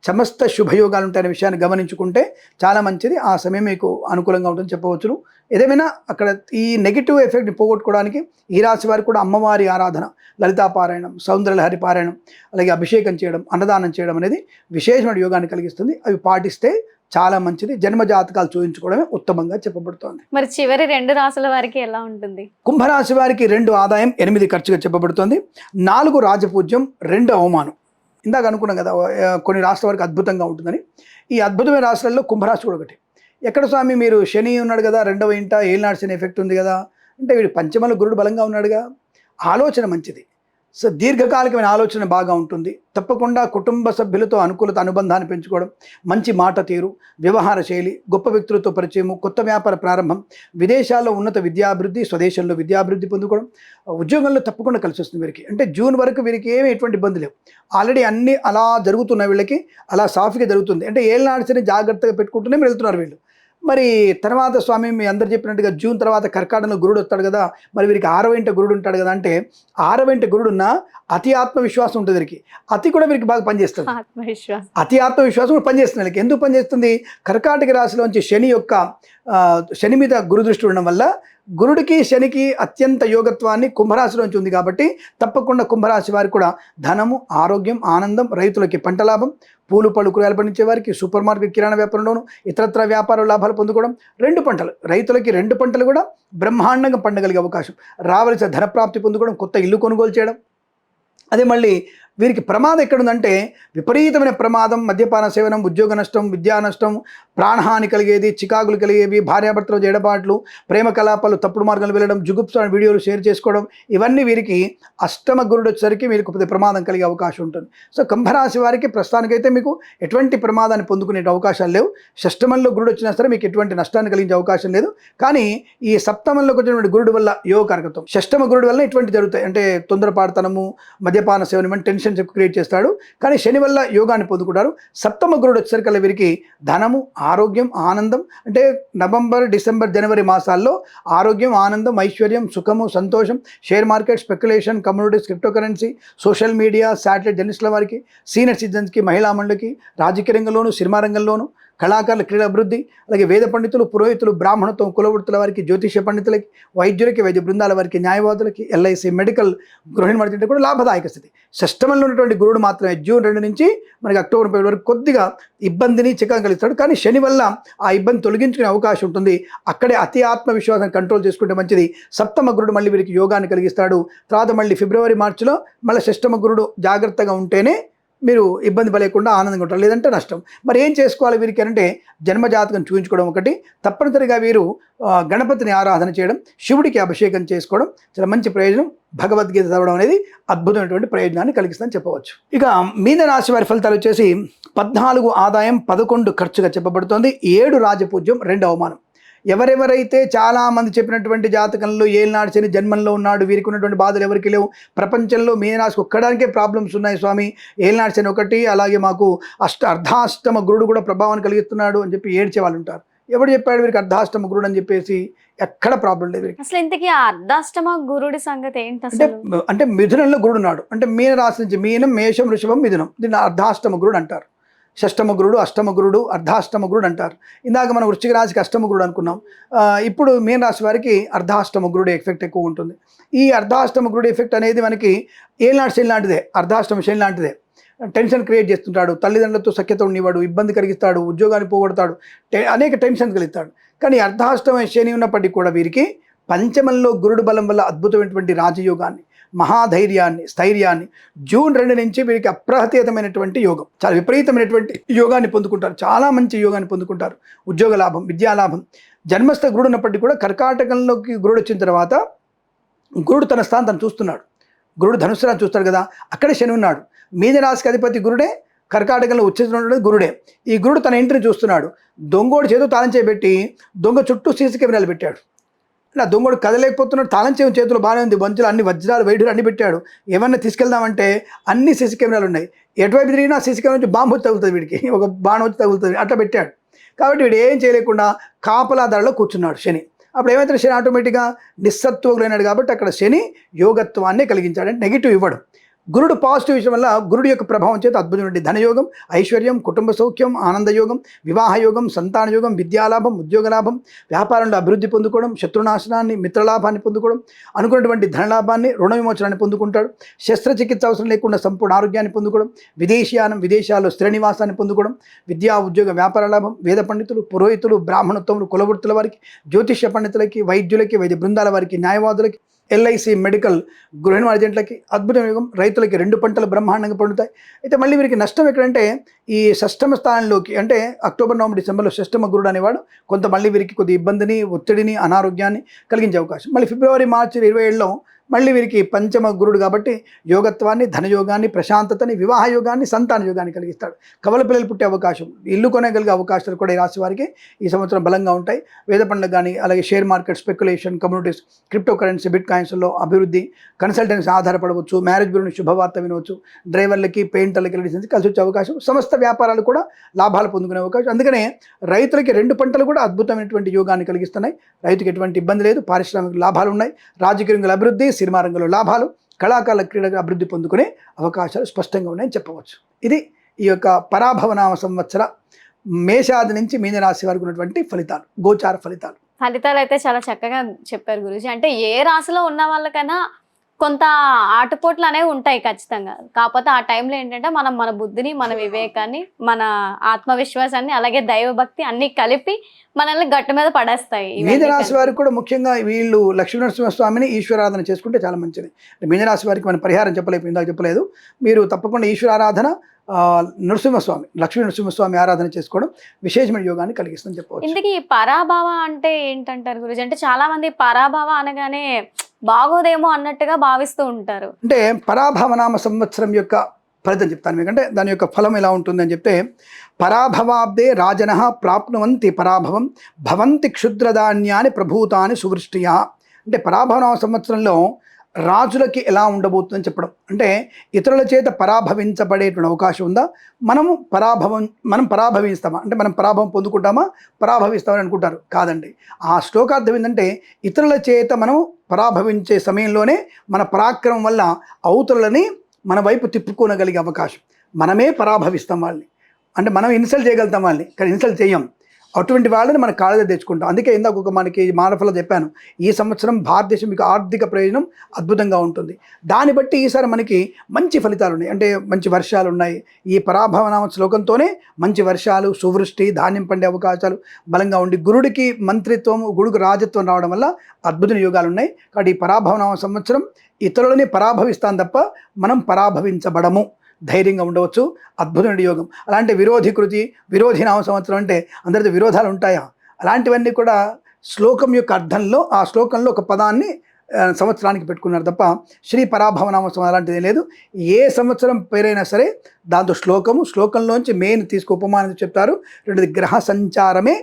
సమస్త శుభయోగాలు ఉంటాయనే విషయాన్ని గమనించుకుంటే చాలా మంచిది. ఆ సమయం మీకు అనుకూలంగా ఉంటుందని చెప్పవచ్చును. ఏదేమైనా అక్కడ ఈ నెగిటివ్ ఎఫెక్ట్ని పోగొట్టుకోవడానికి ఈ రాశి వారికి కూడా అమ్మవారి ఆరాధన, లలితాపారాయణం, సౌందర్యలహరి పారాయణం, అలాగే అభిషేకం చేయడం, అన్నదానం చేయడం అనేది విశేషమైన యోగాన్ని కలిగిస్తుంది. అవి పాటిస్తే చాలా మంచిది. జన్మ జాతకాలు చూపించుకోవడమే ఉత్తమంగా చెప్పబడుతోంది. మరి చివరి 2 రాశుల వారికి ఎలా ఉంటుంది? కుంభరాశి వారికి 2 ఆదాయం, 8 ఖర్చుగా చెప్పబడుతోంది. 4 రాజపూజ్యం, 2 అవమానం. ఇందాక అనుకున్నాం కదా కొన్ని రాష్ట్రాల వరకు అద్భుతంగా ఉంటుందని. ఈ అద్భుతమైన రాష్ట్రాల్లో కుంభరాశి కూడా ఒకటి. ఎక్కడ స్వామి మీరు శని ఉన్నాడు కదా, 2వ ఇంట ఏలినాడు శని ఎఫెక్ట్ ఉంది కదా అంటే, వీడు పంచమల గురుడు బలంగా ఉన్నాడుగా, ఆలోచన మంచిది. సో దీర్ఘకాలికమైన ఆలోచన బాగా ఉంటుంది. తప్పకుండా కుటుంబ సభ్యులతో అనుకూలత, అనుబంధాన్ని పెంచుకోవడం, మంచి మాట తీరు, వ్యవహార శైలి, గొప్ప వ్యక్తులతో పరిచయము, కొత్త వ్యాపార ప్రారంభం, విదేశాల్లో ఉన్నత విద్యాభివృద్ధి, స్వదేశంలో విద్యాభివృద్ధి పొందుకోవడం, ఉద్యోగంలో తప్పకుండా కలిసి వస్తుంది వీరికి. అంటే జూన్ వరకు వీరికి ఏమీ ఎటువంటి ఇబ్బంది లేవు. ఆల్రెడీ అన్నీ అలా జరుగుతున్నాయి వీళ్ళకి, అలా సాఫీగా జరుగుతుంది. అంటే ఏళ్ళనాడిని జాగ్రత్తగా పెట్టుకుంటూనే వెళ్తున్నారు వీళ్ళు. మరి తర్వాత స్వామి మీ అందరు చెప్పినట్టుగా జూన్ తర్వాత కర్కాటకంలో గురుడు వస్తాడు కదా, మరి వీరికి 6వ ఇంట గురుడు ఉంటాడు కదా అంటే 6వ ఇంట గురుడు ఉన్న అతి ఆత్మవిశ్వాసం ఉంటుంది వీరికి. అతి కూడా వీరికి బాగా పనిచేస్తుంది. ఆత్మవిశ్వాసం. అతి ఆత్మవిశ్వాసం కూడా పనిచేస్తుంది వీళ్ళకి. ఎందుకు పనిచేస్తుంది? కర్కాటక రాశిలోంచి శని మీద గురు దృష్టి ఉండడం వల్ల గురుడికి శనికి అత్యంత యోగత్వాన్ని కుంభరాశిలోంచి ఉంది కాబట్టి తప్పకుండా కుంభరాశి వారికి కూడా ధనము, ఆరోగ్యం, ఆనందం, రైతులకి పంట లాభం, పూలు పళ్ళు కూరగాయలు పండించే వారికి సూపర్ మార్కెట్ కిరాణా వ్యాపారంలోను ఇతరత్ర వ్యాపార లాభాలు పొందుకోవడం, 2 పంటలు రైతులకి 2 పంటలు కూడా బ్రహ్మాండంగా పండగలిగే అవకాశం, రావాల్సిన ధనప్రాప్తి పొందుకోవడం, కొత్త ఇల్లు కొనుగోలు చేయడం. అదే మళ్ళీ వీరికి ప్రమాదం ఎక్కడుందంటే విపరీతమైన ప్రమాదం, మద్యపాన సేవనం, ఉద్యోగ నష్టం, విద్యా నష్టం, ప్రాణహాని కలిగేది, చికాకులు కలిగేవి, భార్యాభర్తలు జడబాట్లు, ప్రేమ కలాపాలు, తప్పుడు మార్గాలు వెళ్ళడం, జుగుప్స వీడియోలు షేర్ చేసుకోవడం, ఇవన్నీ వీరికి అష్టమ గురుడు వచ్చేసరికి వీరికి కొద్దిగా ప్రమాదం కలిగే అవకాశం ఉంటుంది. సో కుంభరాశి వారికి ప్రస్తుతానికైతే మీకు ఎటువంటి ప్రమాదాన్ని పొందుకునే అవకాశాలు లేవు. షష్టమంలో గురుడు వచ్చినా సరే మీకు ఎటువంటి నష్టాన్ని కలిగించే అవకాశం లేదు. కానీ ఈ సప్తమంలోకి వచ్చినటువంటి గురుడు వల్ల యోగకారకత్వం, షష్టమ గురుడు వల్ల ఇటువంటి జరుగుతాయి. అంటే తొందరపాటుతనము, మద్యపాన సేవనం, టెన్షన్ క్రియేట్ చేస్తాడు. కానీ శని వల్ల యోగాన్ని పొందుకుంటారు. సప్తమ గురుడు వచ్చేసరికి వీరికి ధనము, ఆరోగ్యం, ఆనందం, అంటే నవంబర్, డిసెంబర్, జనవరి మాసాల్లో ఆరోగ్యం, ఆనందం, ఐశ్వర్యం, సుఖము, సంతోషం, share market, speculation, communities, crypto currency, social media, satellite జర్నలిస్టుల వారికి, సీనియర్ సిటిజన్స్కి, మహిళా మండలికి, రాజకీయ రంగంలోను, సినిమా రంగంలోను, కళాకారుల క్రీడా అభివృద్ధి, అలాగే వేద పండితులు, పురోహితులు, బ్రాహ్మణత్వం, కులవృత్తుల వారికి, జ్యోతిష పండితులకి, వైద్యులకి, వైద్య బృందాల వారికి, న్యాయవాదులకి, ఎల్ఐసి, మెడికల్, గృహిణి వారికి కూడా లాభదాయక స్థితి. షష్టమంలో ఉన్నటువంటి గురుడు మాత్రమే జూన్ 2 నుంచి మనకి అక్టోబర్ 5 వరకు కొద్దిగా ఇబ్బందిని చికాకు కలిగిస్తాడు. కానీ శని వల్ల ఆ ఇబ్బంది తొలగించుకునే అవకాశం ఉంటుంది. అక్కడే అతి ఆత్మవిశ్వాసం కంట్రోల్ చేసుకుంటే మంచిది. సప్తమ గురుడు మళ్ళీ వీరికి యోగాన్ని కలిగిస్తాడు. తర్వాత మళ్ళీ ఫిబ్రవరి, మార్చిలో మళ్ళీ షష్టమ గురుడు జాగ్రత్తగా ఉంటేనే మీరు ఇబ్బంది పడలేకుండా ఆనందంగా ఉంటారు, లేదంటే నష్టం. మరి ఏం చేసుకోవాలి వీరికి అంటే జన్మజాతకం చూపించుకోవడం ఒకటి, తప్పనిసరిగా వీరు గణపతిని ఆరాధన చేయడం, శివుడికి అభిషేకం చేసుకోవడం చాలా మంచి ప్రయోజనం. భగవద్గీత చదవడం అనేది అద్భుతమైనటువంటి ప్రయోజనాన్ని కలిగిస్తుందని చెప్పవచ్చు. ఇక మీన రాశి వారి ఫలితాలు వచ్చేసి 14 ఆదాయం, 11 ఖర్చుగా చెప్పబడుతోంది. 7 రాజపూజ్యం, 2 అవమానం. ఎవరెవరైతే చాలామంది చెప్పినటువంటి జాతకంలో ఏలినాడు శని జన్మంలో ఉన్నాడు, వీరికి ఉన్నటువంటి బాధలు ఎవరికి లేవు, ప్రపంచంలో మీనరాశికి ఒక్కడానికే ప్రాబ్లమ్స్ ఉన్నాయి స్వామి, ఏలినాడు శని ఒకటి, అలాగే మాకు అర్ధాష్టమ గురుడు కూడా ప్రభావాన్ని కలిగిస్తున్నాడు అని చెప్పి ఏడ్చే వాళ్ళు ఉంటారు. ఎవడు చెప్పాడు వీరికి అర్ధాష్టమ గురుడు అని చెప్పేసి? ఎక్కడ ప్రాబ్లం లేదు వీరికి. అసలు ఇంతకీ ఆ అర్ధాష్టమ గురుడి సంగతి ఏంటి? అంటే మిథునంలో గురుడు ఉన్నాడు, అంటే మీన రాశి నుంచి మీనం, మేషం, వృషభం, మిథునం, దీన్ని అర్ధాష్టమ గురుడు అంటారు. షష్టమ గురుడు, అష్టమ గురుడు, అర్ధాష్టమ గురుడు అంటారు. ఇందాక మనం వృశ్చిక రాశికి అష్టమ గురుడు అనుకున్నాం. ఇప్పుడు మీన రాశి వారికి అర్ధాష్టమ గురుడు ఎఫెక్ట్ ఎక్కువ ఉంటుంది. ఈ అర్ధాష్టమ గురుడు ఎఫెక్ట్ అనేది మనకి ఏలినాడు శని లాంటిదే, అర్ధాష్టమ శని లాంటిదే. టెన్షన్ క్రియేట్ చేస్తుంటాడు, తల్లిదండ్రులతో సఖ్యత ఉండేవాడు, ఇబ్బంది కలిగిస్తాడు, ఉద్యోగాన్ని పోగొడతాడు, అనేక టెన్షన్ కలిగిస్తాడు. కానీ అర్ధాష్టమ శని ఉన్నప్పటికీ కూడా వీరికి పంచమంలో గురుడు బలం వల్ల అద్భుతమైనటువంటి రాజయోగాన్ని, మహాధైర్యాన్ని, స్థైర్యాన్ని జూన్ 2 నుంచి వీరికి అప్రహతీతమైనటువంటి యోగం, చాలా విపరీతమైనటువంటి యోగాన్ని పొందుకుంటారు. చాలా మంచి యోగాన్ని పొందుకుంటారు. ఉద్యోగ లాభం, విద్యా లాభం. జన్మస్థ గురుడు ఉన్నప్పటికీ కూడా కర్కాటకంలోకి గురుడు వచ్చిన తర్వాత గురుడు తన స్థానం తను చూస్తున్నాడు. గురుడు ధనుసు రాశి చూస్తాడు కదా, అక్కడే శని ఉన్నాడు. మీన రాశికి అధిపతి గురుడే, కర్కాటకంలో ఉచ్చేస్తున్నటువంటి గురుడే. ఈ గురుడు తన ఇంటిని చూస్తున్నాడు. దొంగోడు చేతో తాళం చేయబెట్టి దొంగ చుట్టూ సీసీ కెమెరాలు పెట్టాడు. నా దొంగడు కదలేకపోతున్నాడు, తాళం చేయని చేతులు బాగానే ఉంది, వంచులు అన్ని వజ్రాలు, వైఢులు అన్ని పెట్టాడు. ఏమన్నా తీసుకెళ్దామంటే అన్ని సీసీ కెమెరాలు ఉన్నాయి. ఎటువైపు తిరిగినా సీసీ కెమెరా నుంచి బాంబు వచ్చి తగులుతుంది, వీడికి ఒక బాణం వచ్చి తగులుతుంది, అట్లా పెట్టాడు. కాబట్టి వీడు ఏం చేయలేకుండా కాపలాదారిలో కూర్చున్నాడు శని. అప్పుడు ఏమైతే శని ఆటోమేటిక్గా నిస్సత్వగులైనాడు కాబట్టి అక్కడ శని యోగత్వాన్ని కలిగించాడు, అంటే నెగిటివ్ ఇవ్వడం. గురుడు పాజిటివ్ విషయం వల్ల గురుడు యొక్క ప్రభావం చేత అద్భుతమైన ధనయోగం, ఐశ్వర్యం, కుటుంబ సౌఖ్యం, ఆనందయోగం, వివాహయోగం, సంతానయోగం, విద్యాలాభం, ఉద్యోగ లాభం, వ్యాపారంలో అభివృద్ధి పొందుకోవడం, శత్రునాశనాన్ని, మిత్రలాభాన్ని పొందుకోవడం, అనుకున్నటువంటి ధనలాభాన్ని, రుణ విమోచనాన్ని పొందుకుంటాడు. శస్త్రచికిత్స అవసరం లేకుండా సంపూర్ణ ఆరోగ్యాన్ని పొందుకోవడం, విదేశీయానం, విదేశాల్లో స్థిర నివాసాన్ని పొందుకోవడం, విద్యా, ఉద్యోగ, వ్యాపార లాభం, వేద పండితులు, పురోహితులు, బ్రాహ్మణత్వములు, కులవృత్తుల వారికి, జ్యోతిష్య పండితులకి, వైద్యులకి, వైద్య బృందాల వారికి, న్యాయవాదులకి, ఎల్ఐసి, మెడికల్, గృహిణి ఏజెంట్లకి అద్భుతం యోగం. రైతులకి 2 పంటలు బ్రహ్మాండంగా పండుతాయి. అయితే మళ్ళీ వీరికి నష్టం ఎక్కడంటే ఈ షష్టమ స్థానంలోకి, అంటే అక్టోబర్, నవంబర్, డిసెంబర్లో షష్టమ గురుడు అనేవాడు కొంత మళ్ళీ వీరికి కొద్ది ఇబ్బందిని, ఒత్తిడిని, అనారోగ్యాన్ని కలిగించే అవకాశం. మళ్ళీ ఫిబ్రవరి, మార్చి 27లో మళ్ళీ వీరికి పంచమ గురుడు కాబట్టి యోగత్వాన్ని, ధనయోగాన్ని, ప్రశాంతతని, వివాహ యోగాన్ని, సంతాన యోగాన్ని కలిగిస్తాడు. కవల పిల్లలు పుట్టే అవకాశం, ఇల్లు కొనగలిగే అవకాశాలు కూడా ఈ రాశి వారికి ఈ సంవత్సరం బలంగా ఉంటాయి. వేద పండుగ కానీ, అలాగే share market, speculation, communities, crypto currency, bit కాయిన్స్లో అభివృద్ధి, కన్సల్టెన్సీ ఆధారపడవచ్చు, మ్యారేజ్ బ్యూరోని శుభవార్త వినవచ్చు, డ్రైవర్లకి, పెయింటర్లకి, ఎలక్ట్రీషియన్స్కి కలిసి వచ్చే అవకాశం, సమస్త వ్యాపారాలు కూడా లాభాలు పొందుకునే అవకాశం. అందుకనే రైతులకి 2 పంటలు కూడా అద్భుతమైనటువంటి యోగాన్ని కలిగిస్తున్నాయి. రైతుకి ఎటువంటి ఇబ్బంది లేదు, పారిశ్రామిక లాభాలు ఉన్నాయి, రాజకీయ రంగంలో అభివృద్ధి, సినిమా రంగంలో లాభాలు, కళాకారుల క్రీడగా అభివృద్ధి పొందుకునే అవకాశాలు స్పష్టంగా ఉన్నాయని చెప్పవచ్చు. ఇది ఈ యొక్క పరాభవనామ సంవత్సర మేషాది నుంచి మీనరాశి వారికి ఉన్నటువంటి ఫలితాలు, గోచార ఫలితాలు. ఫలితాలు అయితే చాలా చక్కగా చెప్పారు గురూజీ. అంటే ఏ రాశిలో ఉన్న వాళ్ళకైనా కొంత ఆటుపోట్లు అనేవి ఉంటాయి ఖచ్చితంగా. కాకపోతే ఆ టైంలో ఏంటంటే మనం మన బుద్ధిని, మన వివేకాన్ని, మన ఆత్మవిశ్వాసాన్ని, అలాగే దైవభక్తి అన్ని కలిపి మనల్ని గట్టు మీద పడేస్తాయి. మీనరాశి వారికి కూడా ముఖ్యంగా వీళ్ళు లక్ష్మీనరసింహస్వామిని ఈశ్వరారాధన చేసుకుంటే చాలా మంచిది. మీనరాశి వారికి మనం పరిహారం చెప్పలేదు, ఇందాక చెప్పలేదు. మీరు తప్పకుండా ఈశ్వరారాధన, నరసింహస్వామి, లక్ష్మీ నరసింహస్వామి ఆరాధన చేసుకోవడం విశేషమైన యోగాన్ని కలిగిస్తుందని చెప్పవచ్చు. ఇందుకు ఈ పరాభవ అంటే ఏంటంటారు గురించి? అంటే చాలా మంది పరాభవ అనగానే బాగోదేమో అన్నట్టుగా భావిస్తూ ఉంటారు. అంటే పరాభవనామ సంవత్సరం యొక్క ఫలితం చెప్తాను మీకంటే దాని యొక్క ఫలం ఎలా ఉంటుందని చెప్తే, పరాభవాబ్దే రాజన ప్రాప్నువంతి పరాభవం భవంతి క్షుద్రధాన్యాన్ని ప్రభూతాన్ని సువృష్టియా. అంటే పరాభవనామ సంవత్సరంలో రాజులకి ఎలా ఉండబోతుందని చెప్పడం. అంటే ఇతరుల చేత పరాభవించబడేటువంటి అవకాశం ఉందా, మనం పరాభవిస్తామా, అంటే మనం పరాభవం పొందుకుంటామా, పరాభవిస్తామని అనుకుంటారు. కాదండి. ఆ శ్లోకార్థం ఏంటంటే ఇతరుల చేత మనం పరాభవించే సమయంలోనే మన పరాక్రమం వల్ల అవతరులని మన వైపు తిప్పుకోనగలిగే అవకాశం. మనమే పరాభవిస్తాం వాళ్ళని, అంటే మనం ఇన్సల్ట్ చేయగలుగుతాం వాళ్ళని, కానీ ఇన్సల్ట్ చేయం. అటువంటి వాళ్ళని మన కాళ్ళ తెచ్చుకుంటాం. అందుకే ఇందాక మనకి మానఫలం చెప్పాను, ఈ సంవత్సరం భారతదేశం మీకు ఆర్థిక ప్రయోజనం అద్భుతంగా ఉంటుంది. దాన్ని బట్టి ఈసారి మనకి మంచి ఫలితాలు ఉన్నాయి, అంటే మంచి వర్షాలు ఉన్నాయి. ఈ పరాభవనామ శ్లోకంతోనే మంచి వర్షాలు, సువృష్టి, ధాన్యం పండే అవకాశాలు బలంగా ఉండి, గురుడికి మంత్రిత్వం, గురుడికి రాజత్వం రావడం వల్ల అద్భుతమైన యోగాలు ఉన్నాయి. కాబట్టి ఈ పరాభవనామ సంవత్సరం ఇతరులని పరాభవిస్తాం తప్ప మనం పరాభవించబడము. ధైర్యంగా ఉండవచ్చు. అద్భుతమైన యోగం. అలాంటి విరోధి కృతి, విరోధి నామ సంవత్సరం అంటే అందరితో విరోధాలు ఉంటాయా, అలాంటివన్నీ కూడా శ్లోకం యొక్క అర్థంలో, ఆ శ్లోకంలో ఒక పదాన్ని సంవత్సరానికి పెట్టుకున్నారు తప్ప శ్రీ పరాభవనామ సంవత్సరం అలాంటిది లేదు. ఏ సంవత్సరం పేరైనా సరే దాంతో శ్లోకంలోంచి మెయిన్ తీసుకు ఉపమానం చెప్తారు. రెండోది గ్రహ సంచారమే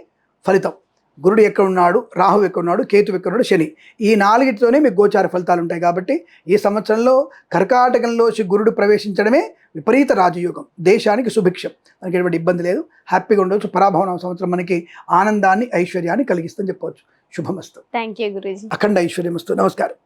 ఫలితం. గురుడు ఎక్కడున్నాడు, రాహు ఎక్కడున్నాడు, కేతు ఎక్కడున్నాడు, శని, ఈ 4తోనే మీకు గోచార ఫలితాలు ఉంటాయి. కాబట్టి ఈ సంవత్సరంలో కర్కాటకంలోకి గురుడు ప్రవేశించడమే విపరీత రాజయోగం, దేశానికి సుభిక్షం. మనకి ఎటువంటి ఇబ్బంది లేదు, హ్యాపీగా ఉండవచ్చు. పరాభవనామ సంవత్సరం మనకి ఆనందాన్ని, ఐశ్వర్యాన్ని కలిగిస్తుందని చెప్పవచ్చు. శుభమస్తు. Thank you Guruji. అఖండ ఐశ్వర్యమస్తు. నమస్కారం.